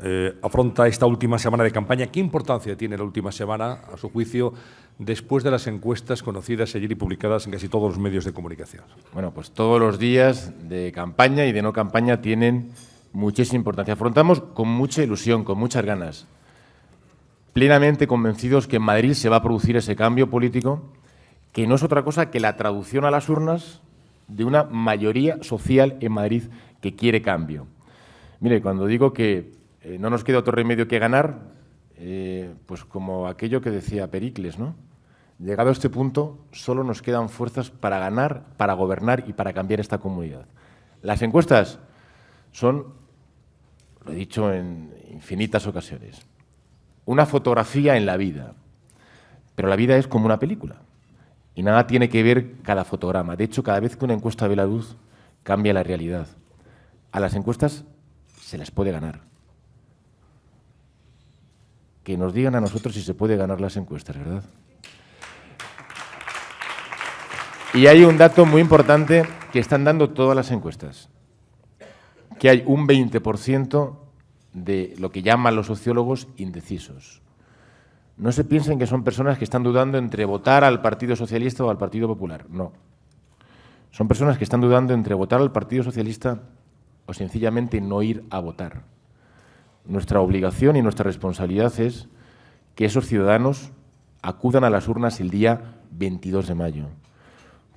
afronta esta última semana de campaña? ¿Qué importancia tiene la última semana, a su juicio, después de las encuestas conocidas ayer y publicadas en casi todos los medios de comunicación? Bueno, pues todos los días de campaña y de no campaña tienen muchísima importancia. Afrontamos con mucha ilusión, con muchas ganas, plenamente convencidos que en Madrid se va a producir ese cambio político, que no es otra cosa que la traducción a las urnas de una mayoría social en Madrid que quiere cambio. Mire, cuando digo que no nos queda otro remedio que ganar, pues como aquello que decía Pericles, ¿no? Llegado a este punto, solo nos quedan fuerzas para ganar, para gobernar y para cambiar esta comunidad. Las encuestas son, lo he dicho en infinitas ocasiones, una fotografía en la vida, pero la vida es como una película. Y nada tiene que ver cada fotograma. De hecho, cada vez que una encuesta ve la luz, cambia la realidad. A las encuestas se las puede ganar. Que nos digan a nosotros si se puede ganar las encuestas, ¿verdad? Y hay un dato muy importante que están dando todas las encuestas, que hay un 20% de lo que llaman los sociólogos indecisos. No se piensen que son personas que están dudando entre votar al Partido Socialista o al Partido Popular. No. Son personas que están dudando entre votar al Partido Socialista o sencillamente no ir a votar. Nuestra obligación y nuestra responsabilidad es que esos ciudadanos acudan a las urnas el día 22 de mayo.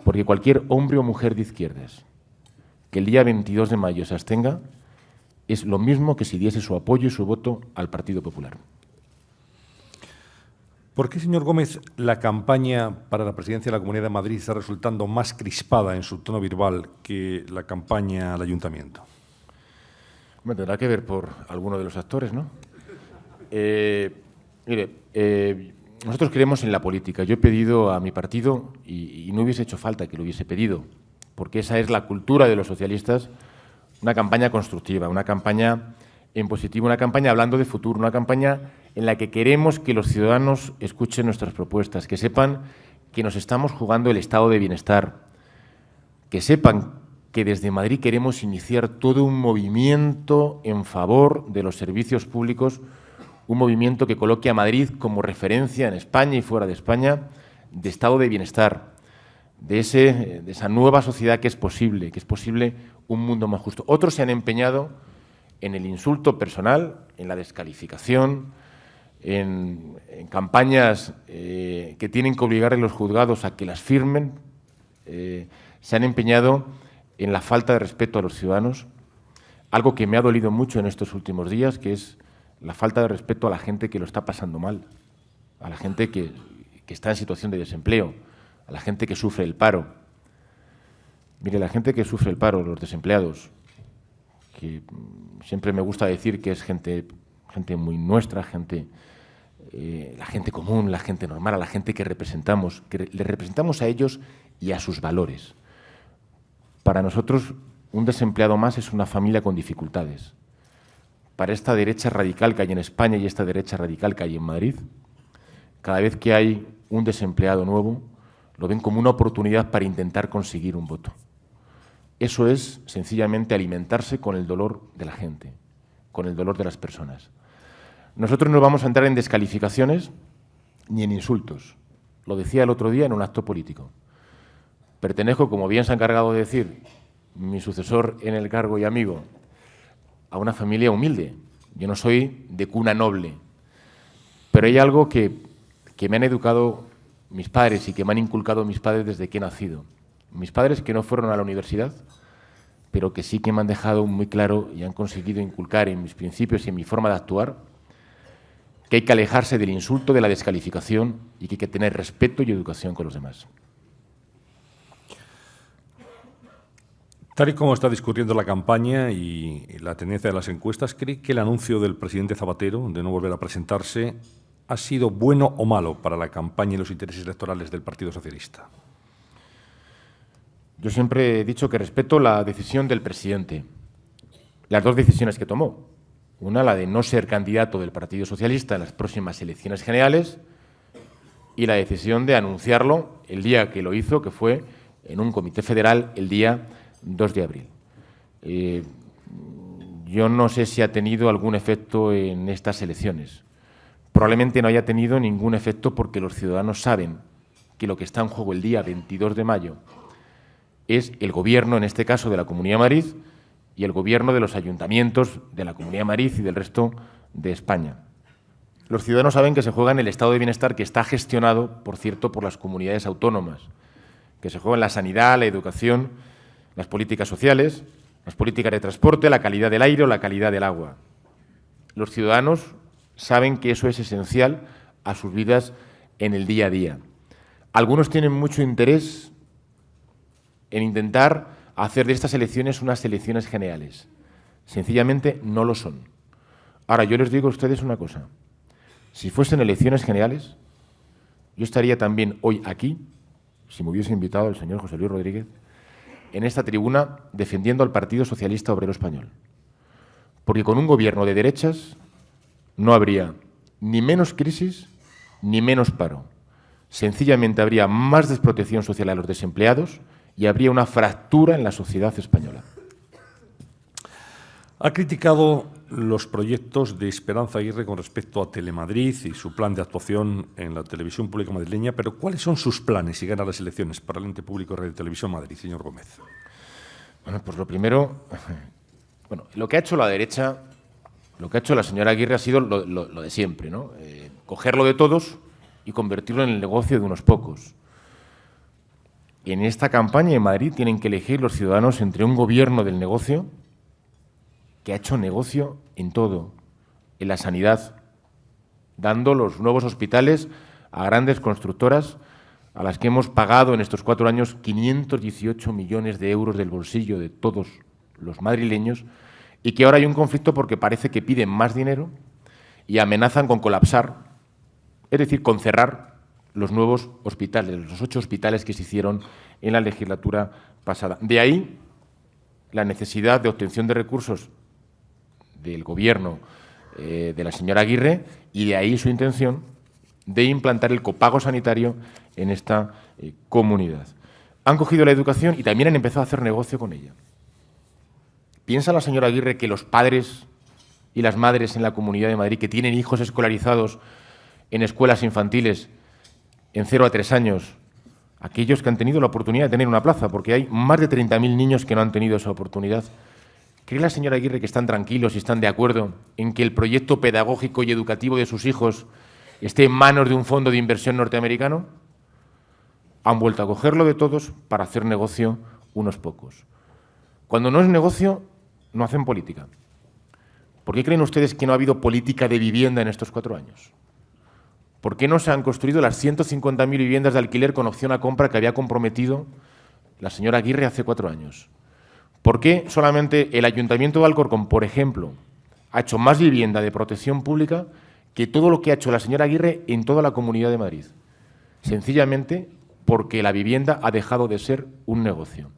Porque cualquier hombre o mujer de izquierdas que el día 22 de mayo se abstenga es lo mismo que si diese su apoyo y su voto al Partido Popular. ¿Por qué, señor Gómez, la campaña para la presidencia de la Comunidad de Madrid está resultando más crispada en su tono verbal que la campaña al ayuntamiento? Me tendrá que ver por alguno de los actores, ¿no? Nosotros creemos en la política. Yo he pedido a mi partido, y no hubiese hecho falta que lo hubiese pedido, porque esa es la cultura de los socialistas, una campaña constructiva, una campaña en positivo, una campaña hablando de futuro, una campaña en la que queremos que los ciudadanos escuchen nuestras propuestas, que sepan que nos estamos jugando el estado de bienestar, que sepan que desde Madrid queremos iniciar todo un movimiento en favor de los servicios públicos, un movimiento que coloque a Madrid como referencia en España y fuera de España de estado de bienestar, de esa nueva sociedad que es posible un mundo más justo. Otros se han empeñado en el insulto personal, en la descalificación, en campañas que tienen que obligar a los juzgados a que las firmen, se han empeñado en la falta de respeto a los ciudadanos, algo que me ha dolido mucho en estos últimos días, que es la falta de respeto a la gente que lo está pasando mal, a la gente que está en situación de desempleo, a la gente que sufre el paro. Mire, la gente que sufre el paro, los desempleados, que siempre me gusta decir que es gente muy nuestra, la gente común, la gente normal, a la gente que representamos, que le representamos a ellos y a sus valores. Para nosotros, un desempleado más es una familia con dificultades. Para esta derecha radical que hay en España y esta derecha radical que hay en Madrid, cada vez que hay un desempleado nuevo, lo ven como una oportunidad para intentar conseguir un voto. Eso es sencillamente alimentarse con el dolor de la gente, con el dolor de las personas. Nosotros no vamos a entrar en descalificaciones ni en insultos. Lo decía el otro día en un acto político. Pertenezco, como bien se ha encargado de decir mi sucesor en el cargo y amigo, a una familia humilde. Yo no soy de cuna noble, pero hay algo que me han educado mis padres y que me han inculcado mis padres desde que he nacido. Mis padres que no fueron a la universidad, pero que sí que me han dejado muy claro y han conseguido inculcar en mis principios y en mi forma de actuar que hay que alejarse del insulto, de la descalificación y que hay que tener respeto y educación con los demás. Tal y como está discutiendo la campaña y la tendencia de las encuestas, ¿cree que el anuncio del presidente Zapatero de no volver a presentarse ha sido bueno o malo para la campaña y los intereses electorales del Partido Socialista? Yo siempre he dicho que respeto la decisión del presidente, las dos decisiones que tomó. Una, la de no ser candidato del Partido Socialista en las próximas elecciones generales, y la decisión de anunciarlo el día que lo hizo, que fue en un comité federal el día 2 de abril. Yo no sé si ha tenido algún efecto en estas elecciones. Probablemente no haya tenido ningún efecto porque los ciudadanos saben que lo que está en juego el día 22 de mayo es el Gobierno, en este caso de la Comunidad de Madrid, y el Gobierno de los ayuntamientos de la Comunidad de Madrid y del resto de España. Los ciudadanos saben que se juega en el estado de bienestar que está gestionado, por cierto, por las comunidades autónomas, que se juega en la sanidad, la educación, las políticas sociales, las políticas de transporte, la calidad del aire o la calidad del agua. Los ciudadanos saben que eso es esencial a sus vidas en el día a día. Algunos tienen mucho interés en intentar hacer de estas elecciones unas elecciones generales. Sencillamente no lo son. Ahora, yo les digo a ustedes una cosa. Si fuesen elecciones generales, yo estaría también hoy aquí, si me hubiese invitado el señor José Luis Rodríguez, en esta tribuna defendiendo al Partido Socialista Obrero Español. Porque con un gobierno de derechas no habría ni menos crisis ni menos paro. Sencillamente habría más desprotección social a los desempleados y habría una fractura en la sociedad española. Ha criticado los proyectos de Esperanza Aguirre con respecto a Telemadrid y su plan de actuación en la televisión pública madrileña, pero ¿cuáles son sus planes si gana las elecciones para el ente público Radio Televisión Madrid, señor Gómez? Bueno, pues lo primero, lo que ha hecho la derecha, lo que ha hecho la señora Aguirre ha sido lo de siempre, ¿no? Cogerlo de todos y convertirlo en el negocio de unos pocos. En esta campaña en Madrid tienen que elegir los ciudadanos entre un gobierno del negocio que ha hecho negocio en todo, en la sanidad, dando los nuevos hospitales a grandes constructoras a las que hemos pagado en estos 4 años 518 millones de euros del bolsillo de todos los madrileños, y que ahora hay un conflicto porque parece que piden más dinero y amenazan con colapsar, es decir, con cerrar los nuevos hospitales, los 8 hospitales que se hicieron en la legislatura pasada. De ahí la necesidad de obtención de recursos del Gobierno de la señora Aguirre, y de ahí su intención de implantar el copago sanitario en esta comunidad. Han cogido la educación y también han empezado a hacer negocio con ella. ¿Piensa la señora Aguirre que los padres y las madres en la Comunidad de Madrid que tienen hijos escolarizados en escuelas infantiles en 0 a 3 años, aquellos que han tenido la oportunidad de tener una plaza, porque hay más de 30.000 niños que no han tenido esa oportunidad, ¿cree la señora Aguirre que están tranquilos y están de acuerdo en que el proyecto pedagógico y educativo de sus hijos esté en manos de un fondo de inversión norteamericano? Han vuelto a cogerlo de todos para hacer negocio unos pocos. Cuando no es negocio, no hacen política. ¿Por qué creen ustedes que no ha habido política de vivienda en estos 4 años? ¿Por qué no se han construido las 150.000 viviendas de alquiler con opción a compra que había comprometido la señora Aguirre hace 4 años? ¿Por qué solamente el Ayuntamiento de Alcorcón, por ejemplo, ha hecho más vivienda de protección pública que todo lo que ha hecho la señora Aguirre en toda la Comunidad de Madrid? Sencillamente porque la vivienda ha dejado de ser un negocio.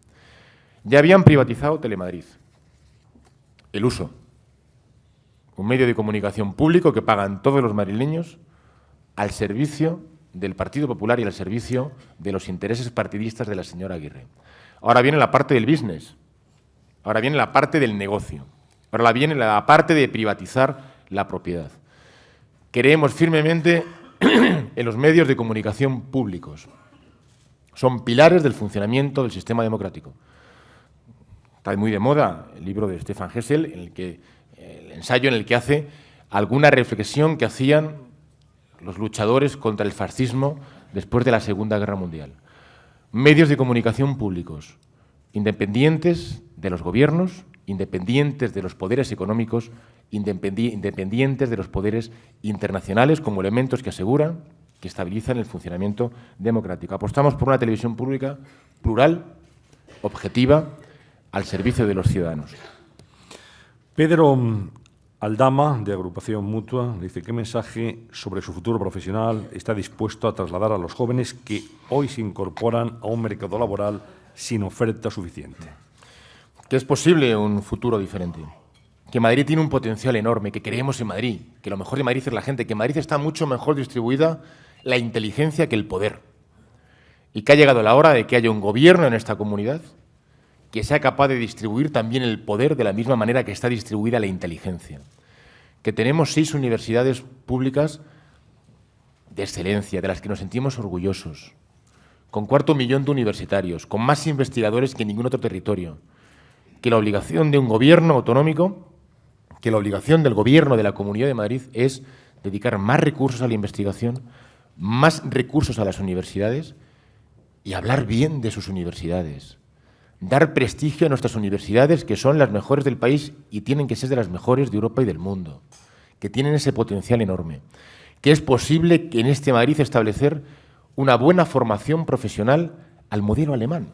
Ya habían privatizado Telemadrid, el uso, un medio de comunicación público que pagan todos los madrileños al servicio del Partido Popular y al servicio de los intereses partidistas de la señora Aguirre. Ahora viene la parte del business, ahora viene la parte del negocio, ahora viene la parte de privatizar la propiedad. Creemos firmemente en los medios de comunicación públicos. Son pilares del funcionamiento del sistema democrático. Está muy de moda el libro de Stefan Hessel, el ensayo en el que hace alguna reflexión que hacían los luchadores contra el fascismo después de la Segunda Guerra Mundial. Medios de comunicación públicos, independientes de los gobiernos, independientes de los poderes económicos, independientes de los poderes internacionales, como elementos que aseguran, que estabilizan el funcionamiento democrático. Apostamos por una televisión pública plural, objetiva, al servicio de los ciudadanos. Pedro Aldama, de Agrupación Mutua, dice: ¿qué mensaje sobre su futuro profesional está dispuesto a trasladar a los jóvenes que hoy se incorporan a un mercado laboral sin oferta suficiente. Que es posible un futuro diferente, que Madrid tiene un potencial enorme, que creemos en Madrid, que lo mejor de Madrid es la gente, que Madrid está mucho mejor distribuida la inteligencia que el poder, y que ha llegado la hora de que haya un gobierno en esta comunidad que sea capaz de distribuir también el poder de la misma manera que está distribuida la inteligencia. Que tenemos 6 universidades públicas de excelencia, de las que nos sentimos orgullosos, con 250.000 de universitarios, con más investigadores que en ningún otro territorio, que la obligación de un gobierno autonómico, que la obligación del gobierno de la Comunidad de Madrid es dedicar más recursos a la investigación, más recursos a las universidades y hablar bien de sus universidades. Dar prestigio a nuestras universidades, que son las mejores del país y tienen que ser de las mejores de Europa y del mundo, que tienen ese potencial enorme, que es posible que en este Madrid establecer una buena formación profesional al modelo alemán,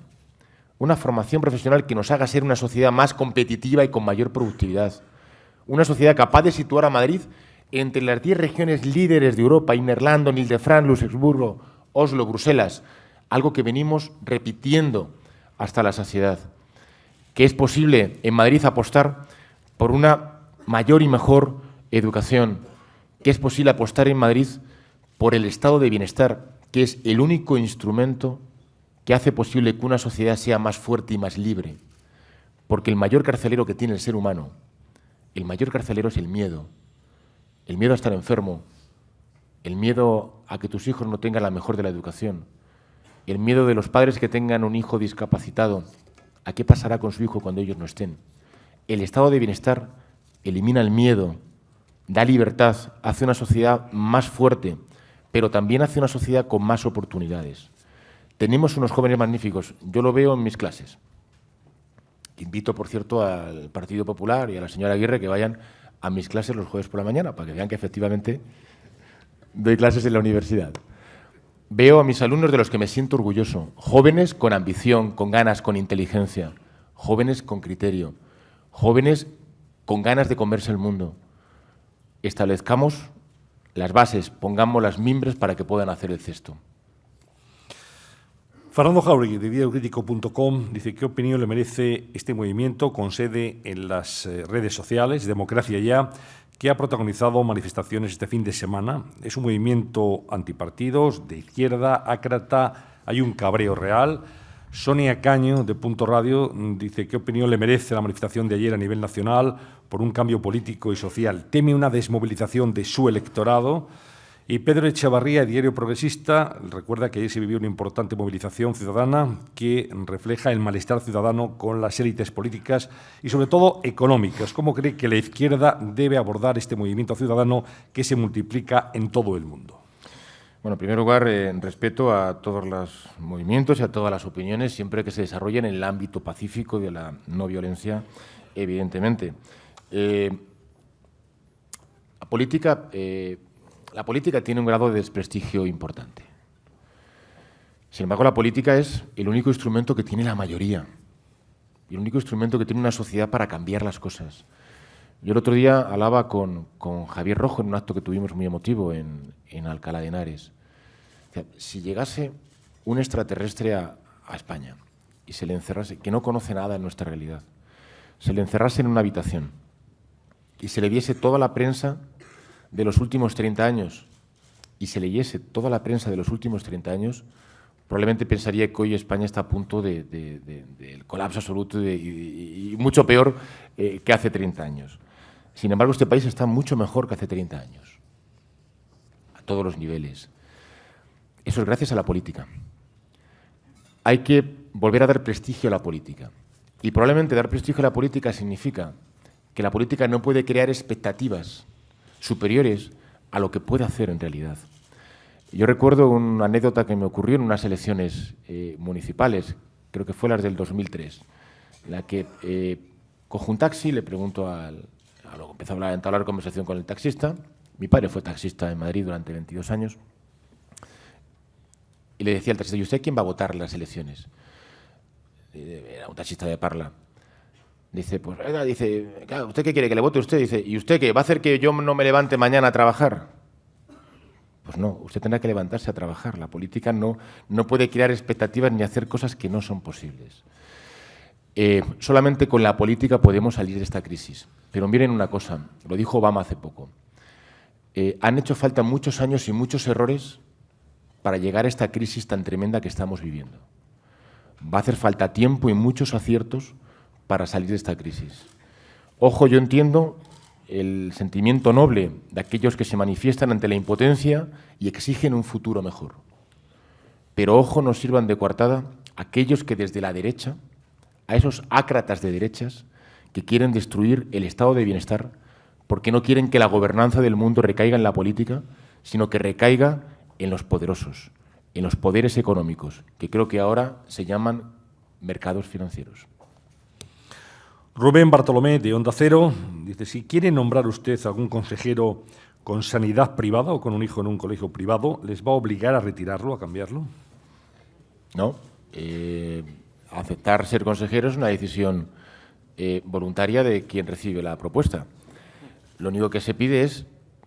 una formación profesional que nos haga ser una sociedad más competitiva y con mayor productividad, una sociedad capaz de situar a Madrid entre las 10 regiones líderes de Europa, Innerlando, Ile-de-France, Luxemburgo, Oslo, Bruselas, algo que venimos repitiendo hasta la saciedad, que es posible en Madrid apostar por una mayor y mejor educación, que es posible apostar en Madrid por el estado de bienestar, que es el único instrumento que hace posible que una sociedad sea más fuerte y más libre, porque el mayor carcelero que tiene el ser humano, el mayor carcelero es el miedo a estar enfermo, el miedo a que tus hijos no tengan la mejor de la educación, el miedo de los padres que tengan un hijo discapacitado, ¿a qué pasará con su hijo cuando ellos no estén? El estado de bienestar elimina el miedo, da libertad, hace una sociedad más fuerte, pero también hace una sociedad con más oportunidades. Tenemos unos jóvenes magníficos, yo lo veo en mis clases. Invito, por cierto, al Partido Popular y a la señora Aguirre que vayan a mis clases los jueves por la mañana, para que vean que efectivamente doy clases en la universidad. Veo a mis alumnos de los que me siento orgulloso, jóvenes con ambición, con ganas, con inteligencia, jóvenes con criterio, jóvenes con ganas de comerse el mundo. Establezcamos las bases, pongamos las mimbres para que puedan hacer el cesto. Fernando Jáuregui, de diariocritico.com, dice: ¿qué opinión le merece este movimiento con sede en las redes sociales, Democracia Ya, que ha protagonizado manifestaciones este fin de semana? Es un movimiento antipartidos, de izquierda, ácrata, hay un cabreo real. Sonia Caño, de Punto Radio, dice: ¿qué opinión le merece la manifestación de ayer a nivel nacional por un cambio político y social? ¿Teme una desmovilización de su electorado? Y Pedro Echevarría, de Diario Progresista, recuerda que ayer se vivió una importante movilización ciudadana que refleja el malestar ciudadano con las élites políticas y, sobre todo, económicas. ¿Cómo cree que la izquierda debe abordar este movimiento ciudadano que se multiplica en todo el mundo? Bueno, en primer lugar, respeto a todos los movimientos y a todas las opiniones, siempre que se desarrollen en el ámbito pacífico de la no violencia, evidentemente. La política tiene un grado de desprestigio importante. Sin embargo, la política es el único instrumento que tiene la mayoría, y el único instrumento que tiene una sociedad para cambiar las cosas. Yo el otro día hablaba con Javier Rojo en un acto que tuvimos muy emotivo en Alcalá de Henares. O sea, si llegase un extraterrestre a España y se le encerrase, que no conoce nada en nuestra realidad, se le encerrase en una habitación y se le diese toda la prensa de los últimos 30 años y se leyese toda la prensa de los últimos 30 años, probablemente pensaría que hoy España está a punto del colapso absoluto y mucho peor que hace 30 años. Sin embargo, este país está mucho mejor que hace 30 años, a todos los niveles. Eso es gracias a la política. Hay que volver a dar prestigio a la política. Y probablemente dar prestigio a la política significa que la política no puede crear expectativas superiores a lo que puede hacer en realidad. Yo recuerdo una anécdota que me ocurrió en unas elecciones municipales, creo que fue las del 2003, en la que cojo un taxi, le pregunto luego empezó a entablar conversación con el taxista. Mi padre fue taxista en Madrid durante 22 años. Y le decía al taxista: ¿y usted quién va a votar en las elecciones? Era un taxista de Parla. Dice, pues, claro, ¿usted qué quiere que le vote usted? Dice, ¿y usted qué? ¿Va a hacer que yo no me levante mañana a trabajar? Pues no, usted tendrá que levantarse a trabajar. La política no puede crear expectativas ni hacer cosas que no son posibles. Solamente con la política podemos salir de esta crisis. Pero miren una cosa, lo dijo Obama hace poco. Han hecho falta muchos años y muchos errores para llegar a esta crisis tan tremenda que estamos viviendo. Va a hacer falta tiempo y muchos aciertos para salir de esta crisis. Ojo, yo entiendo el sentimiento noble de aquellos que se manifiestan ante la impotencia y exigen un futuro mejor. Pero ojo, no sirvan de coartada aquellos que desde la derecha, a esos ácratas de derechas, que quieren destruir el estado de bienestar porque no quieren que la gobernanza del mundo recaiga en la política, sino que recaiga en los poderosos, en los poderes económicos, que creo que ahora se llaman mercados financieros. Rubén Bartolomé, de Onda Cero, dice, si quiere nombrar usted algún consejero con sanidad privada o con un hijo en un colegio privado, ¿les va a obligar a retirarlo, a cambiarlo? No. Aceptar ser consejero es una decisión voluntaria de quien recibe la propuesta. Lo único que se pide es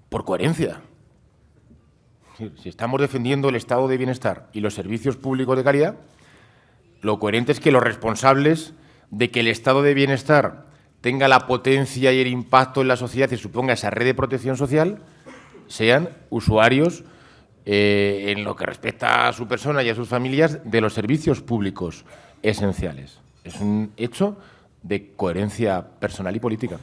por coherencia. Si estamos defendiendo el estado de bienestar y los servicios públicos de calidad, lo coherente es que los responsables de que el estado de bienestar tenga la potencia y el impacto en la sociedad y suponga esa red de protección social sean usuarios, en lo que respecta a su persona y a sus familias, de los servicios públicos esenciales. Es un hecho de coherencia personal y política.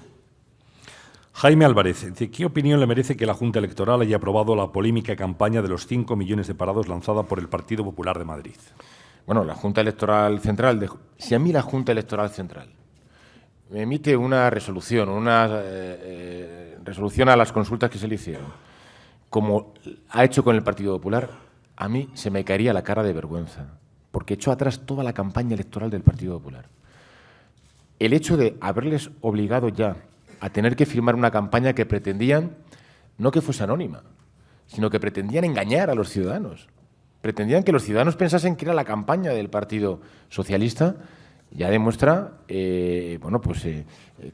Jaime Álvarez, dice, ¿qué opinión le merece que la Junta Electoral haya aprobado la polémica campaña de los 5 millones de parados lanzada por el Partido Popular de Madrid? Bueno, la Junta Electoral Central, si a mí la Junta Electoral Central me emite una resolución a las consultas que se le hicieron, como ha hecho con el Partido Popular, a mí se me caería la cara de vergüenza, porque echó atrás toda la campaña electoral del Partido Popular. El hecho de haberles obligado ya a tener que firmar una campaña que pretendían, no que fuese anónima, sino que pretendían engañar a los ciudadanos. Pretendían que los ciudadanos pensasen que era la campaña del Partido Socialista, ya demuestra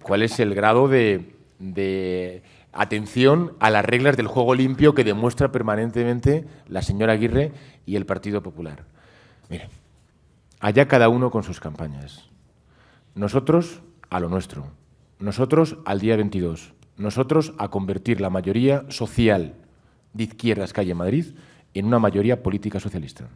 cuál es el grado de atención a las reglas del juego limpio que demuestra permanentemente la señora Aguirre y el Partido Popular. Mire, allá cada uno con sus campañas. Nosotros a lo nuestro. Nosotros al día 22. Nosotros a convertir la mayoría social de izquierdas que hay en Madrid en una mayoría política socialista.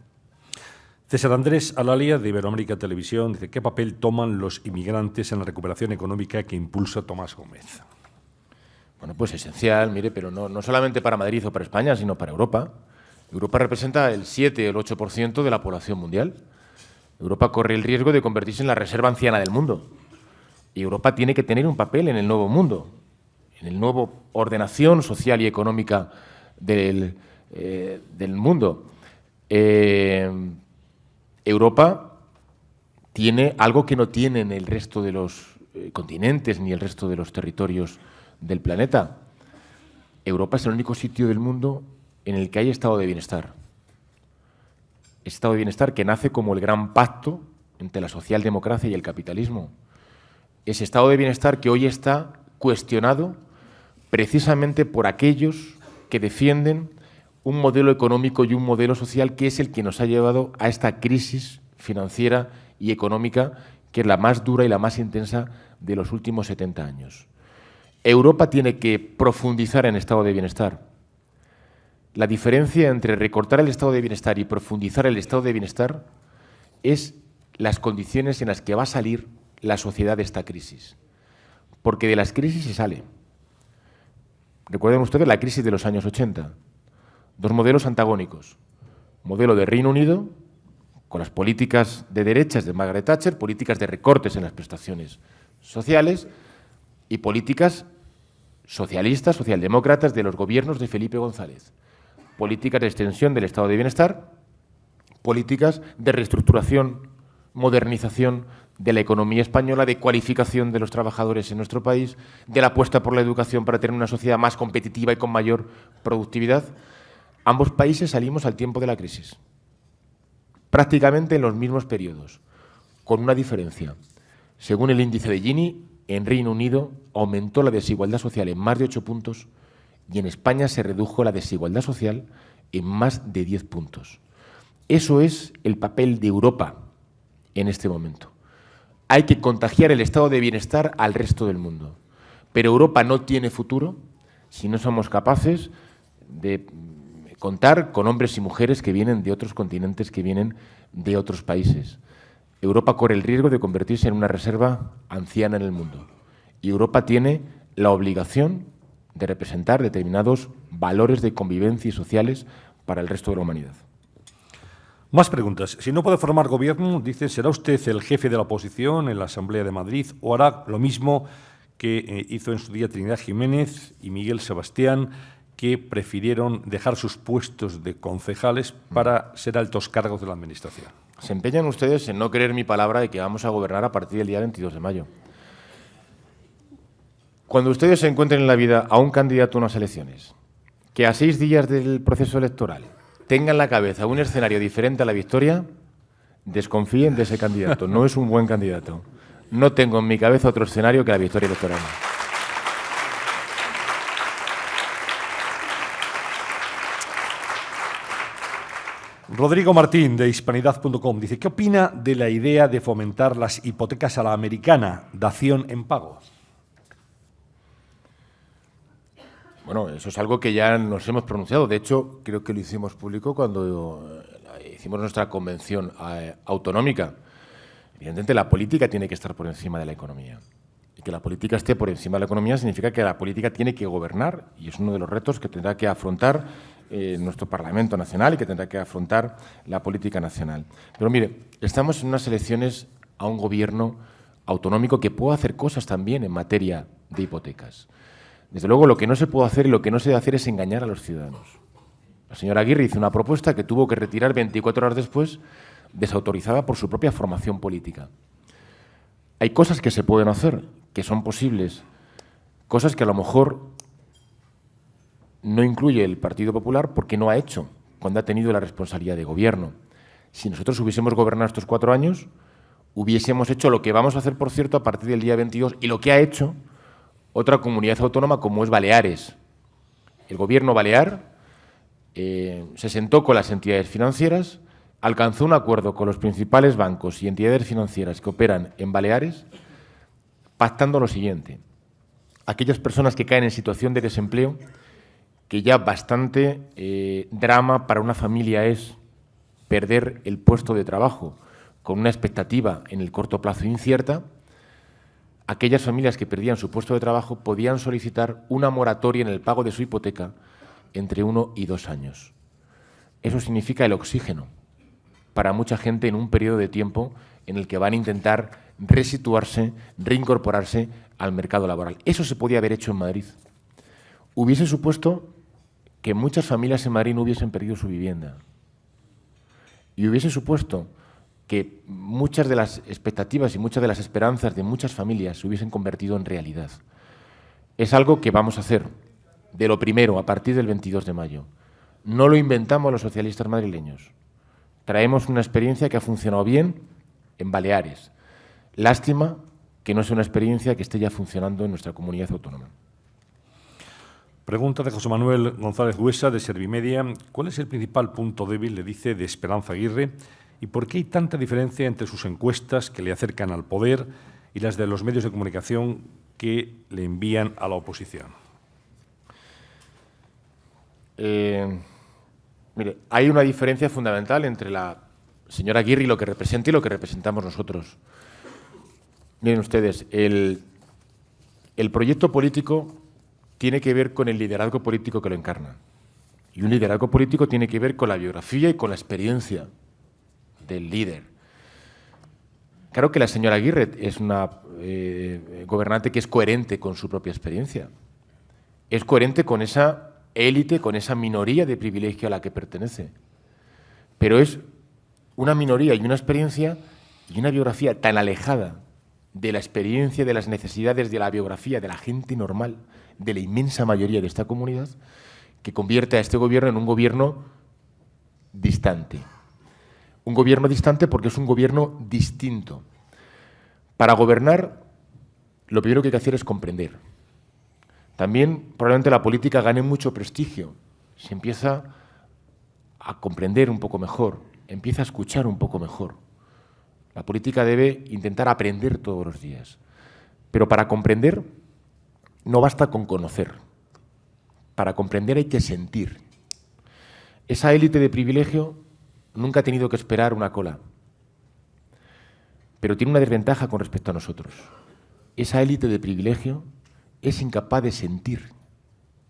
César Andrés Alalia, de Iberoamérica Televisión, dice, ¿qué papel toman los inmigrantes en la recuperación económica que impulsa Tomás Gómez? Bueno, pues esencial, mire, pero no solamente para Madrid o para España, sino para Europa. Europa representa el 7 o el 8% de la población mundial. Europa corre el riesgo de convertirse en la reserva anciana del mundo. Y Europa tiene que tener un papel en el nuevo mundo, en el nuevo ordenación social y económica del mundo. Europa tiene algo que no tienen el resto de los continentes ni el resto de los territorios del planeta. Europa es el único sitio del mundo en el que hay estado de bienestar. Estado de bienestar que nace como el gran pacto entre la socialdemocracia y el capitalismo. Ese estado de bienestar que hoy está cuestionado precisamente por aquellos que defienden un modelo económico y un modelo social que es el que nos ha llevado a esta crisis financiera y económica, que es la más dura y la más intensa de los últimos 70 años. Europa tiene que profundizar en estado de bienestar. La diferencia entre recortar el estado de bienestar y profundizar el estado de bienestar es las condiciones en las que va a salir la sociedad de esta crisis. Porque de las crisis se sale. Recuerden ustedes la crisis de los años 80. Dos modelos antagónicos. Modelo de Reino Unido, con las políticas de derechas de Margaret Thatcher, políticas de recortes en las prestaciones sociales y políticas socialistas, socialdemócratas de los gobiernos de Felipe González. Políticas de extensión del estado de bienestar, políticas de reestructuración, modernización de la economía española, de cualificación de los trabajadores en nuestro país, de la apuesta por la educación para tener una sociedad más competitiva y con mayor productividad. Ambos países salimos al tiempo de la crisis, prácticamente en los mismos periodos, con una diferencia. Según el índice de Gini, en Reino Unido aumentó la desigualdad social en más de 8 puntos y en España se redujo la desigualdad social en más de 10 puntos. Eso es el papel de Europa en este momento. Hay que contagiar el estado de bienestar al resto del mundo. Pero Europa no tiene futuro si no somos capaces de contar con hombres y mujeres que vienen de otros continentes, que vienen de otros países. Europa corre el riesgo de convertirse en una reserva anciana en el mundo. Y Europa tiene la obligación de representar determinados valores de convivencia y sociales para el resto de la humanidad. Más preguntas. Si no puede formar gobierno, dice, ¿será usted el jefe de la oposición en la Asamblea de Madrid o hará lo mismo que hizo en su día Trinidad Jiménez y Miguel Sebastián, que prefirieron dejar sus puestos de concejales para ser altos cargos de la Administración? Se empeñan ustedes en no creer mi palabra de que vamos a gobernar a partir del día 22 de mayo. Cuando ustedes se encuentren en la vida a un candidato a unas elecciones, que a 6 días del proceso electoral tenga en la cabeza un escenario diferente a la victoria, desconfíen de ese candidato. No es un buen candidato. No tengo en mi cabeza otro escenario que la victoria electoral. Rodrigo Martín, de Hispanidad.com, dice, ¿qué opina de la idea de fomentar las hipotecas a la americana, dación en pago? Bueno, eso es algo que ya nos hemos pronunciado. De hecho, creo que lo hicimos público cuando hicimos nuestra convención autonómica. Evidentemente, la política tiene que estar por encima de la economía. Y que la política esté por encima de la economía significa que la política tiene que gobernar, y es uno de los retos que tendrá que afrontar nuestro Parlamento Nacional y que tendrá que afrontar la política nacional. Pero mire, estamos en unas elecciones a un gobierno autonómico que puede hacer cosas también en materia de hipotecas. Desde luego, lo que no se puede hacer y lo que no se debe hacer es engañar a los ciudadanos. La señora Aguirre hizo una propuesta que tuvo que retirar 24 horas después, desautorizada por su propia formación política. Hay cosas que se pueden hacer, que son posibles, cosas que a lo mejor no incluye el Partido Popular porque no ha hecho cuando ha tenido la responsabilidad de gobierno. Si nosotros hubiésemos gobernado estos 4 años, hubiésemos hecho lo que vamos a hacer, por cierto, a partir del día 22, y lo que ha hecho otra comunidad autónoma como es Baleares. El gobierno balear se sentó con las entidades financieras, alcanzó un acuerdo con los principales bancos y entidades financieras que operan en Baleares, pactando lo siguiente: aquellas personas que caen en situación de desempleo, que ya bastante drama para una familia es perder el puesto de trabajo con una expectativa en el corto plazo incierta, aquellas familias que perdían su puesto de trabajo podían solicitar una moratoria en el pago de su hipoteca entre 1 y 2 años. Eso significa el oxígeno para mucha gente en un periodo de tiempo en el que van a intentar resituarse, reincorporarse al mercado laboral. Eso se podía haber hecho en Madrid. Hubiese supuesto que muchas familias en Madrid no hubiesen perdido su vivienda. Y hubiese supuesto que muchas de las expectativas y muchas de las esperanzas de muchas familias se hubiesen convertido en realidad. Es algo que vamos a hacer de lo primero a partir del 22 de mayo. No lo inventamos los socialistas madrileños. Traemos una experiencia que ha funcionado bien en Baleares. Lástima que no sea una experiencia que esté ya funcionando en nuestra comunidad autónoma. Pregunta de José Manuel González Huesa, de Servimedia. ¿Cuál es el principal punto débil, le dice, de Esperanza Aguirre? ¿Y por qué hay tanta diferencia entre sus encuestas que le acercan al poder y las de los medios de comunicación que le envían a la oposición? Mire, hay una diferencia fundamental entre la señora Aguirre y lo que representa y lo que representamos nosotros. Miren ustedes, el proyecto político tiene que ver con el liderazgo político que lo encarna. Y un liderazgo político tiene que ver con la biografía y con la experiencia del líder. Claro que la señora Aguirre es una gobernante que es coherente con su propia experiencia. Es coherente con esa élite, con esa minoría de privilegio a la que pertenece. Pero es una minoría y una experiencia y una biografía tan alejada de la experiencia, de las necesidades, de la biografía de la gente normal, de la inmensa mayoría de esta comunidad, que convierte a este gobierno en un gobierno distante. Un gobierno distante porque es un gobierno distinto. Para gobernar, lo primero que hay que hacer es comprender. también probablemente la política gane mucho prestigio. Se empieza a comprender un poco mejor, empieza a escuchar un poco mejor. La política debe intentar aprender todos los días. Pero para comprender no basta con conocer. Para comprender hay que sentir. Esa élite de privilegio nunca ha tenido que esperar una cola. Pero tiene una desventaja con respecto a nosotros. Esa élite de privilegio es incapaz de sentir,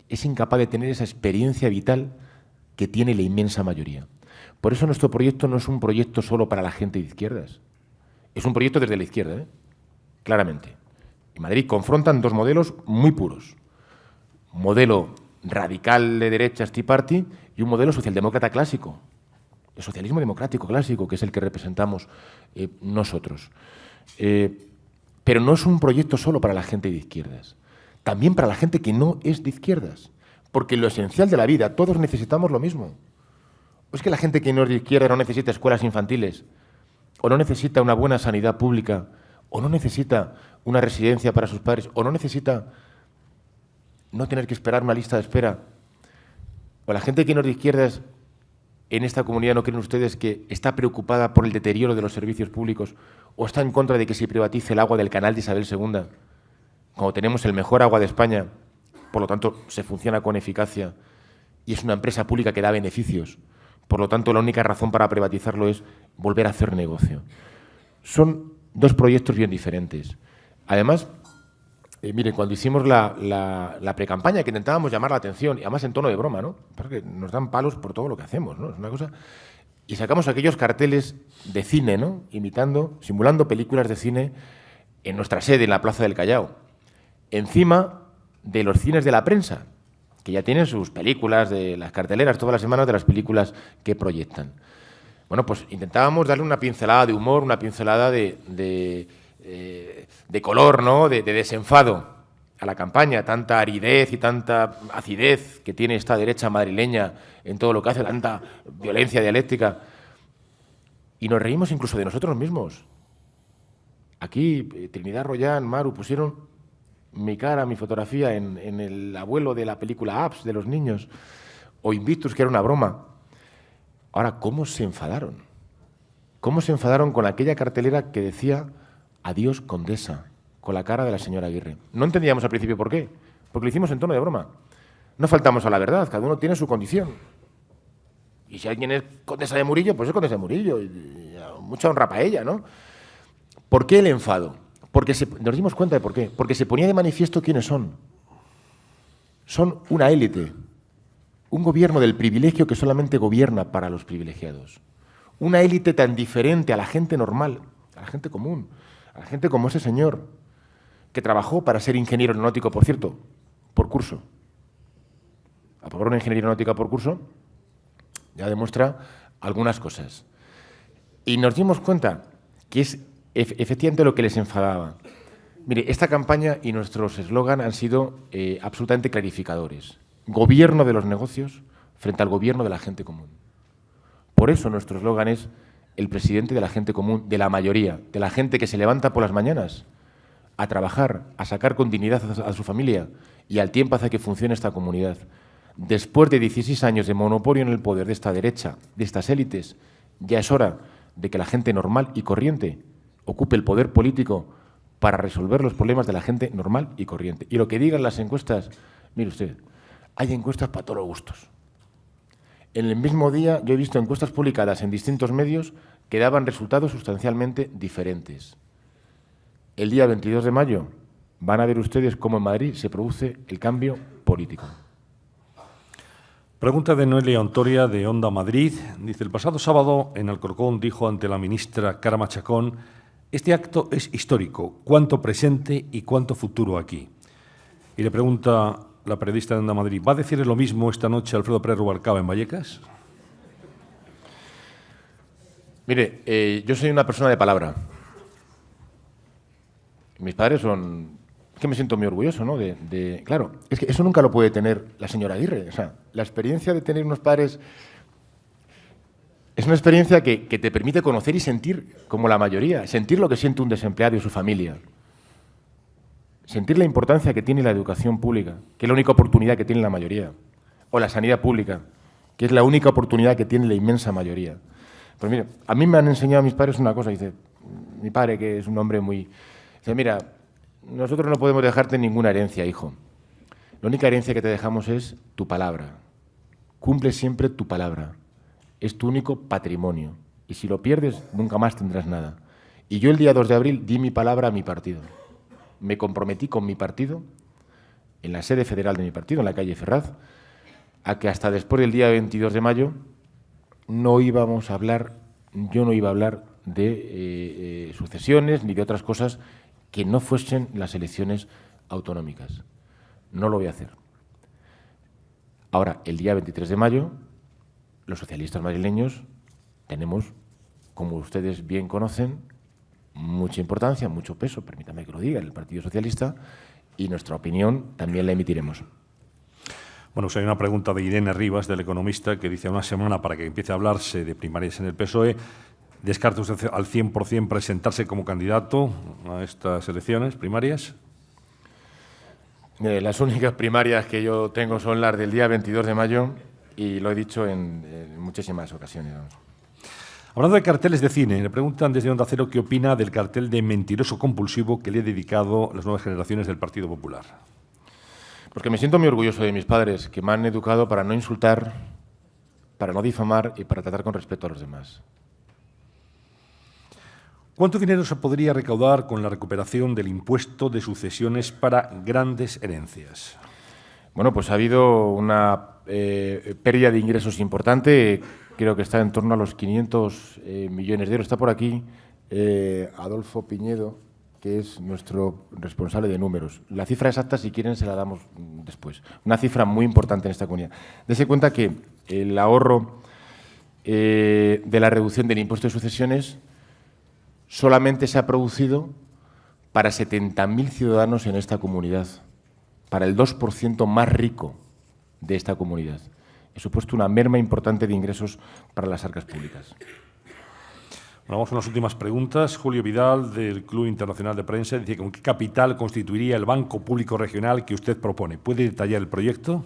es incapaz de tener esa experiencia vital que tiene la inmensa mayoría. Por eso nuestro proyecto no es un proyecto solo para la gente de izquierdas. Es un proyecto desde la izquierda, claramente. En Madrid confrontan dos modelos muy puros. Un modelo radical de derechas Tea Party y un modelo socialdemócrata clásico. El socialismo democrático clásico, que es el que representamos nosotros. Pero no es un proyecto solo para la gente de izquierdas. También para la gente que no es de izquierdas. Porque lo esencial de la vida, todos necesitamos lo mismo. ¿O es que la gente que no es de izquierda no necesita escuelas infantiles? ¿O no necesita una buena sanidad pública? ¿O no necesita una residencia para sus padres? ¿O no necesita no tener que esperar una lista de espera? ¿O la gente que no es de izquierdas en esta comunidad no creen ustedes que está preocupada por el deterioro de los servicios públicos o está en contra de que se privatice el agua del canal de Isabel II, cuando tenemos el mejor agua de España, por lo tanto se funciona con eficacia y es una empresa pública que da beneficios? Por lo tanto, la única razón para privatizarlo es volver a hacer negocio. Son dos proyectos bien diferentes. Además, miren, cuando hicimos la precampaña, que intentábamos llamar la atención, y además en tono de broma, ¿no? Porque nos dan palos por todo lo que hacemos, ¿no? Es una cosa. Y sacamos aquellos carteles de cine, ¿no? Simulando películas de cine en nuestra sede, en la Plaza del Callao, encima de los cines de la prensa, que ya tienen sus películas de las carteleras todas las semanas de las películas que proyectan. Bueno, pues intentábamos darle una pincelada de humor, una pincelada de color, ¿no? De desenfado a la campaña, tanta aridez y tanta acidez que tiene esta derecha madrileña en todo lo que hace, tanta violencia dialéctica. Y nos reímos incluso de nosotros mismos. Aquí, Trinidad Royan, Maru, pusieron mi cara, mi fotografía en el abuelo de la película Apps de los niños, o Invictus, que era una broma. Ahora, ¿cómo se enfadaron? ¿Cómo se enfadaron con aquella cartelera que decía "Adiós, Condesa", con la cara de la señora Aguirre? No entendíamos al principio por qué, porque lo hicimos en tono de broma. No faltamos a la verdad, cada uno tiene su condición. Y si alguien es condesa de Murillo, pues es condesa de Murillo. Y mucha honra para ella, ¿no? ¿Por qué el enfado? Porque nos dimos cuenta de por qué. Porque se ponía de manifiesto quiénes son. Son una élite. Un gobierno del privilegio que solamente gobierna para los privilegiados. Una élite tan diferente a la gente normal, a la gente común, a la gente como ese señor, que trabajó para ser ingeniero aeronáutico, por cierto, por curso. Aprobar una ingeniería aeronáutica por curso ya demuestra algunas cosas. Y nos dimos cuenta que es efectivamente lo que les enfadaba. Mire, esta campaña y nuestros eslogan han sido absolutamente clarificadores. Gobierno de los negocios frente al gobierno de la gente común. Por eso nuestro eslogan es el presidente de la gente común, de la mayoría, de la gente que se levanta por las mañanas a trabajar, a sacar con dignidad a su familia y al tiempo hace que funcione esta comunidad. Después de 16 años de monopolio en el poder de esta derecha, de estas élites, ya es hora de que la gente normal y corriente ocupe el poder político para resolver los problemas de la gente normal y corriente. Y lo que digan las encuestas, mire usted, hay encuestas para todos los gustos. En el mismo día yo he visto encuestas publicadas en distintos medios que daban resultados sustancialmente diferentes. El día 22 de mayo van a ver ustedes cómo en Madrid se produce el cambio político. Pregunta de Noelia Ontoria, de Onda Madrid. Dice, el pasado sábado en Alcorcón dijo ante la ministra Carme Chacón: este acto es histórico, ¿cuánto presente y cuánto futuro aquí? Y le pregunta la periodista de Onda Madrid, ¿va a decir lo mismo esta noche Alfredo Pérez Rubalcaba en Vallecas? Mire, yo soy una persona de palabra. Mis padres son... Es que me siento muy orgulloso, ¿no? Claro, es que eso nunca lo puede tener la señora Aguirre. O sea, la experiencia de tener unos padres es una experiencia que te permite conocer y sentir como la mayoría, sentir lo que siente un desempleado y su familia, sentir la importancia que tiene la educación pública, que es la única oportunidad que tiene la mayoría, o la sanidad pública, que es la única oportunidad que tiene la inmensa mayoría. Pues mira, a mí me han enseñado mis padres una cosa, dice, mi padre, que es un hombre muy... Dice, mira, nosotros no podemos dejarte ninguna herencia, hijo. La única herencia que te dejamos es tu palabra. Cumple siempre tu palabra. Es tu único patrimonio. Y si lo pierdes, nunca más tendrás nada. Y yo el día 2 de abril di mi palabra a mi partido. Me comprometí con mi partido, en la sede federal de mi partido, en la calle Ferraz, a que hasta después del día 22 de mayo no íbamos a hablar, yo no iba a hablar de sucesiones ni de otras cosas que no fuesen las elecciones autonómicas. No lo voy a hacer. Ahora, el día 23 de mayo, los socialistas madrileños tenemos, como ustedes bien conocen, mucha importancia, mucho peso, permítame que lo diga, en el Partido Socialista, y nuestra opinión también la emitiremos. Bueno, pues hay una pregunta de Irene Rivas, del Economista, que dice: una semana para que empiece a hablarse de primarias en el PSOE. ¿Descarta usted al 100% presentarse como candidato a estas elecciones primarias? Las únicas primarias que yo tengo son las del día 22 de mayo y lo he dicho en muchísimas ocasiones. Vamos. Hablando de carteles de cine, le preguntan desde Onda Cero qué opina del cartel de Mentiroso Compulsivo que le he dedicado a las nuevas generaciones del Partido Popular. Porque me siento muy orgulloso de mis padres, que me han educado para no insultar, para no difamar y para tratar con respeto a los demás. ¿Cuánto dinero se podría recaudar con la recuperación del impuesto de sucesiones para grandes herencias? Bueno, pues ha habido una pérdida de ingresos importante, creo que está en torno a los 500 millones de euros. Está por aquí Adolfo Piñedo, que es nuestro responsable de números. La cifra exacta, si quieren, se la damos después. Una cifra muy importante en esta comunidad. Dese cuenta que el ahorro de la reducción del impuesto de sucesiones solamente se ha producido para 70.000 ciudadanos en esta comunidad, para el 2% más rico de esta comunidad. Ha supuesto una merma importante de ingresos para las arcas públicas. Bueno, vamos a unas últimas preguntas. Julio Vidal, del Club Internacional de Prensa, dice: ¿con qué capital constituiría el Banco Público Regional que usted propone? ¿Puede detallar el proyecto?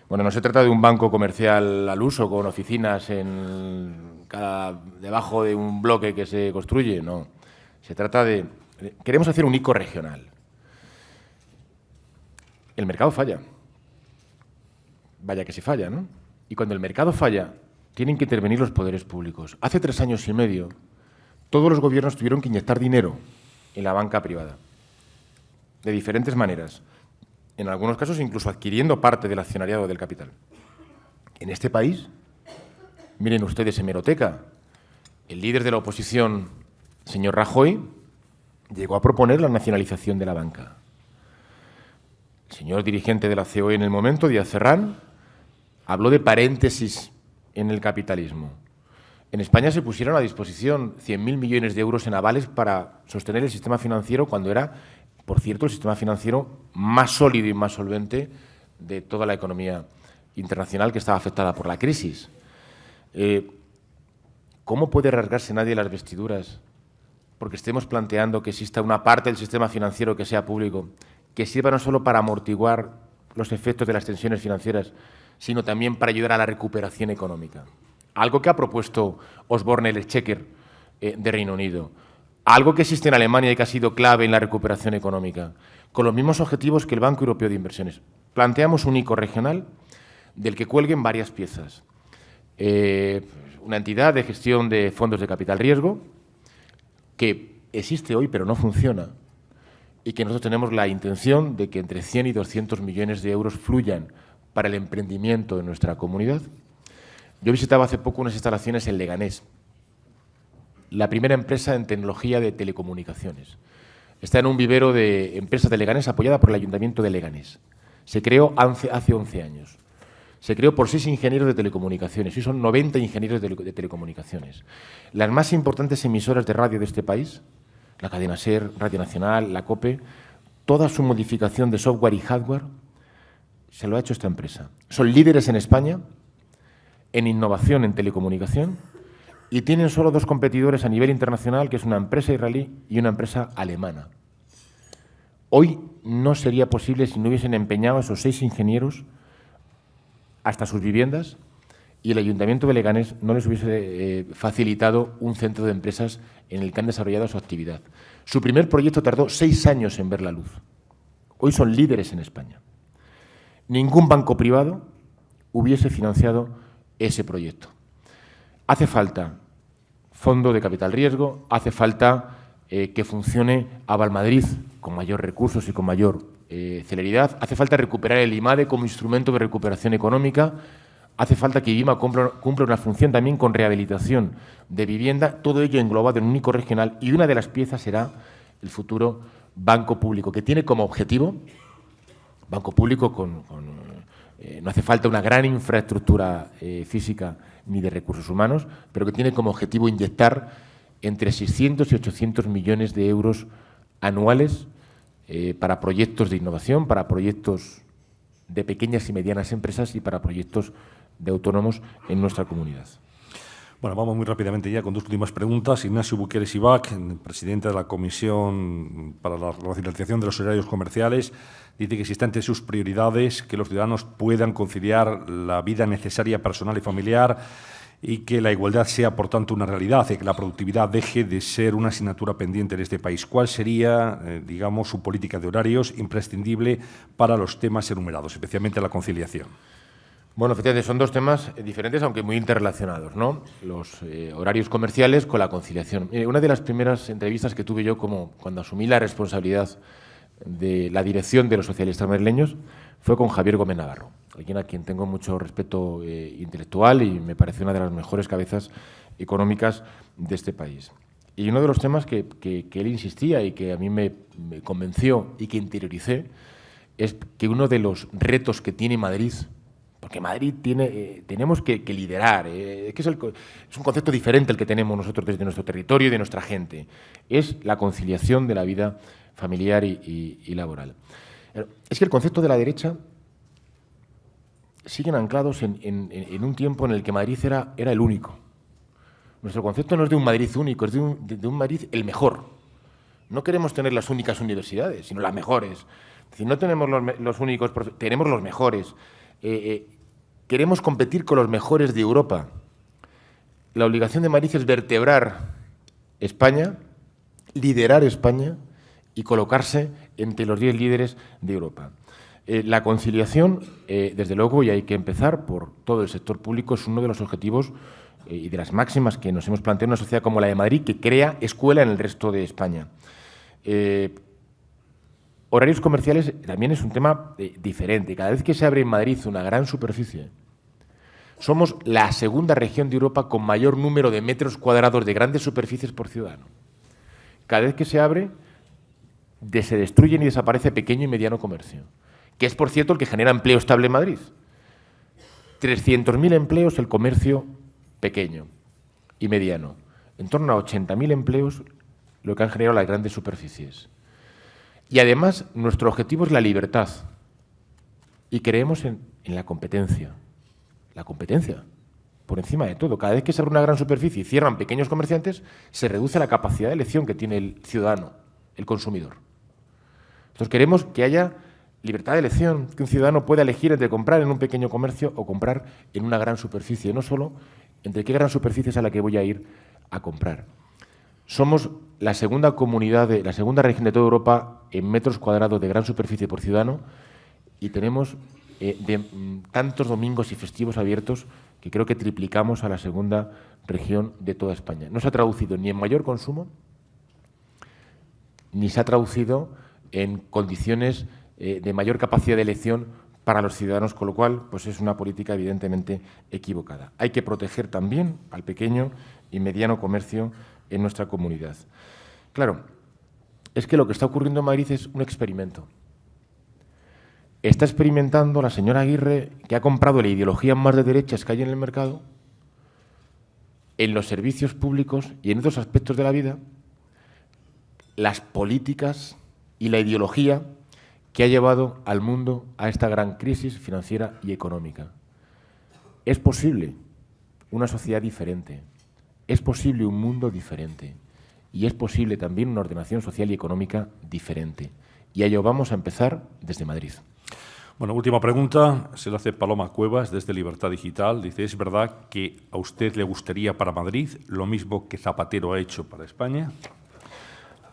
Bueno, no se trata de un banco comercial al uso con oficinas debajo de un bloque que se construye, no. Se trata de... Queremos hacer un ICO regional. El mercado falla. Vaya que sí falla, ¿no? Y cuando el mercado falla, tienen que intervenir los poderes públicos. Hace 3 años y medio, todos los gobiernos tuvieron que inyectar dinero en la banca privada, de diferentes maneras. En algunos casos incluso adquiriendo parte del accionariado del capital. En este país, miren ustedes hemeroteca, el líder de la oposición, señor Rajoy, llegó a proponer la nacionalización de la banca. El señor dirigente de la COE en el momento, Díaz Ferrán, habló de paréntesis en el capitalismo. En España se pusieron a disposición 100.000 millones de euros en avales para sostener el sistema financiero cuando era, por cierto, el sistema financiero más sólido y más solvente de toda la economía internacional que estaba afectada por la crisis. ¿Cómo puede rasgarse nadie las vestiduras porque estemos planteando que exista una parte del sistema financiero que sea público, que sirva no solo para amortiguar los efectos de las tensiones financieras, sino también para ayudar a la recuperación económica? Algo que ha propuesto Osborne, el exchequer de Reino Unido. Algo que existe en Alemania y que ha sido clave en la recuperación económica, con los mismos objetivos que el Banco Europeo de Inversiones. Planteamos un ICO regional del que cuelguen varias piezas. Una entidad de gestión de fondos de capital riesgo que existe hoy pero no funciona y que nosotros tenemos la intención de que entre 100 y 200 millones de euros fluyan para el emprendimiento en nuestra comunidad. Yo visitaba hace poco unas instalaciones en Leganés, la primera empresa en tecnología de telecomunicaciones. Está en un vivero de empresas de Leganés apoyada por el Ayuntamiento de Leganés. Se creó hace 11 años. Se creó por 6 ingenieros de telecomunicaciones. Hoy son 90 ingenieros de telecomunicaciones. Las más importantes emisoras de radio de este país, la cadena SER, Radio Nacional, la COPE, toda su modificación de software y hardware se lo ha hecho esta empresa. Son líderes en España en innovación en telecomunicación y tienen solo 2 competidores a nivel internacional, que es una empresa israelí y una empresa alemana. hoy no sería posible si no hubiesen empeñado a esos 6 ingenieros hasta sus viviendas y el Ayuntamiento de Leganés no les hubiese facilitado un centro de empresas en el que han desarrollado su actividad. Su primer proyecto tardó 6 años en ver la luz. Hoy son líderes en España. Ningún banco privado hubiese financiado ese proyecto. Hace falta fondo de capital riesgo, hace falta que funcione Avalmadrid con mayor recursos y con mayor celeridad, hace falta recuperar el IMADE como instrumento de recuperación económica, hace falta que IBIMA cumpla una función también con rehabilitación de vivienda, todo ello englobado en un único regional, y una de las piezas será el futuro banco público, que tiene como objetivo, banco público no hace falta una gran infraestructura física ni de recursos humanos, pero que tiene como objetivo inyectar entre 600 y 800 millones de euros anuales para proyectos de innovación, para proyectos de pequeñas y medianas empresas y para proyectos de autónomos en nuestra comunidad. Bueno, vamos muy rápidamente ya con 2 últimas preguntas. Ignacio Buqueres Ibac, presidente de la Comisión para la Racionalización de los Horarios Comerciales, dice que está entre sus prioridades que los ciudadanos puedan conciliar la vida necesaria personal y familiar y que la igualdad sea, por tanto, una realidad y que la productividad deje de ser una asignatura pendiente de este país. ¿Cuál sería, digamos, su política de horarios imprescindible para los temas enumerados, especialmente la conciliación? Bueno, efectivamente, son 2 temas diferentes, aunque muy interrelacionados, ¿no? Los horarios comerciales con la conciliación. Una de las primeras entrevistas que tuve yo cuando asumí la responsabilidad de la dirección de los socialistas madrileños fue con Javier Gómez Navarro, alguien a quien tengo mucho respeto intelectual y me parece una de las mejores cabezas económicas de este país. Y uno de los temas que él insistía y que a mí me convenció y que interioricé es que uno de los retos que tiene Madrid, porque Madrid tenemos que liderar, es un concepto diferente al que tenemos nosotros desde nuestro territorio y de nuestra gente, es la conciliación de la vida familiar y laboral. Es que el concepto de la derecha siguen anclados en un tiempo en el que Madrid era el único. Nuestro concepto no es de un Madrid único, es de un Madrid el mejor. No queremos tener las únicas universidades, sino las mejores. Si no tenemos los únicos, tenemos los mejores. Queremos competir con los mejores de Europa. La obligación de Madrid es vertebrar España, liderar España y colocarse entre los 10 líderes de Europa. La conciliación, desde luego, y hay que empezar por todo el sector público, es uno de los objetivos y de las máximas que nos hemos planteado en una sociedad como la de Madrid, que crea escuela en el resto de España. Horarios comerciales también es un tema diferente. Cada vez que se abre en Madrid una gran superficie, somos la segunda región de Europa con mayor número de metros cuadrados de grandes superficies por ciudadano. Cada vez que se abre, se destruyen y desaparece pequeño y mediano comercio, que es, por cierto, el que genera empleo estable en Madrid. 300.000 empleos el comercio pequeño y mediano. En torno a 80.000 empleos lo que han generado las grandes superficies. Y además, nuestro objetivo es la libertad. Y creemos en la competencia. La competencia, por encima de todo. Cada vez que se abre una gran superficie y cierran pequeños comerciantes, se reduce la capacidad de elección que tiene el ciudadano, el consumidor. Entonces queremos que haya libertad de elección, que un ciudadano pueda elegir entre comprar en un pequeño comercio o comprar en una gran superficie, no solo entre qué gran superficie es a la que voy a ir a comprar. Somos la segunda la segunda región de toda Europa en metros cuadrados de gran superficie por ciudadano y tenemos tantos domingos y festivos abiertos que creo que triplicamos a la segunda región de toda España. No se ha traducido ni en mayor consumo, ni se ha traducido en condiciones de mayor capacidad de elección para los ciudadanos, con lo cual pues es una política evidentemente equivocada. Hay que proteger también al pequeño y mediano comercio en nuestra comunidad. Claro, es que lo que está ocurriendo en Madrid es un experimento. Está experimentando la señora Aguirre, que ha comprado la ideología más de derechas que hay en el mercado, en los servicios públicos y en otros aspectos de la vida, las políticas y la ideología que ha llevado al mundo a esta gran crisis financiera y económica. Es posible una sociedad diferente, es posible un mundo diferente y es posible también una ordenación social y económica diferente. y a ello vamos a empezar desde Madrid. Bueno, última pregunta, se la hace Paloma Cuevas desde Libertad Digital. Dice, ¿es verdad que a usted le gustaría para Madrid lo mismo que Zapatero ha hecho para España?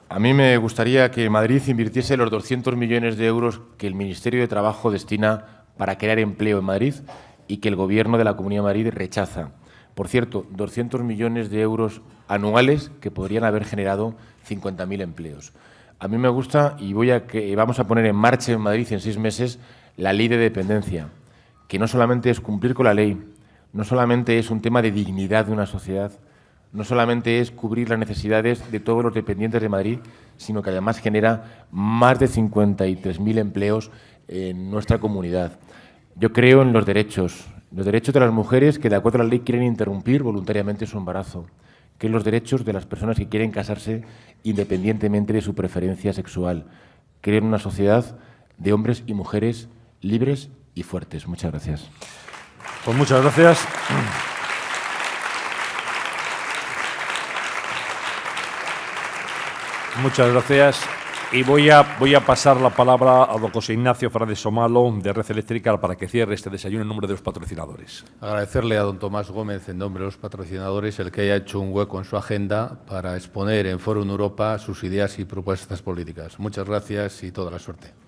A mí me gustaría que Madrid invirtiese los 200 millones de euros que el Ministerio de Trabajo destina para crear empleo en Madrid y que el Gobierno de la Comunidad de Madrid rechaza. Por cierto, 200 millones de euros anuales que podrían haber generado 50.000 empleos. A mí me gusta y vamos a poner en marcha en Madrid en 6 meses la ley de dependencia, que no solamente es cumplir con la ley, no solamente es un tema de dignidad de una sociedad, no solamente es cubrir las necesidades de todos los dependientes de Madrid, sino que además genera más de 53.000 empleos en nuestra comunidad. Yo creo en los derechos de las mujeres que, de acuerdo a la ley, quieren interrumpir voluntariamente su embarazo, que en los derechos de las personas que quieren casarse independientemente de su preferencia sexual. Creo en una sociedad de hombres y mujeres libres y fuertes. Muchas gracias. Pues muchas gracias. Muchas gracias. Y voy a pasar la palabra a don José Ignacio Fernández Somalo, de Red Eléctrica, para que cierre este desayuno en nombre de los patrocinadores. Agradecerle a don Tomás Gómez, en nombre de los patrocinadores, el que haya hecho un hueco en su agenda para exponer en Fórum Europa sus ideas y propuestas políticas. Muchas gracias y toda la suerte.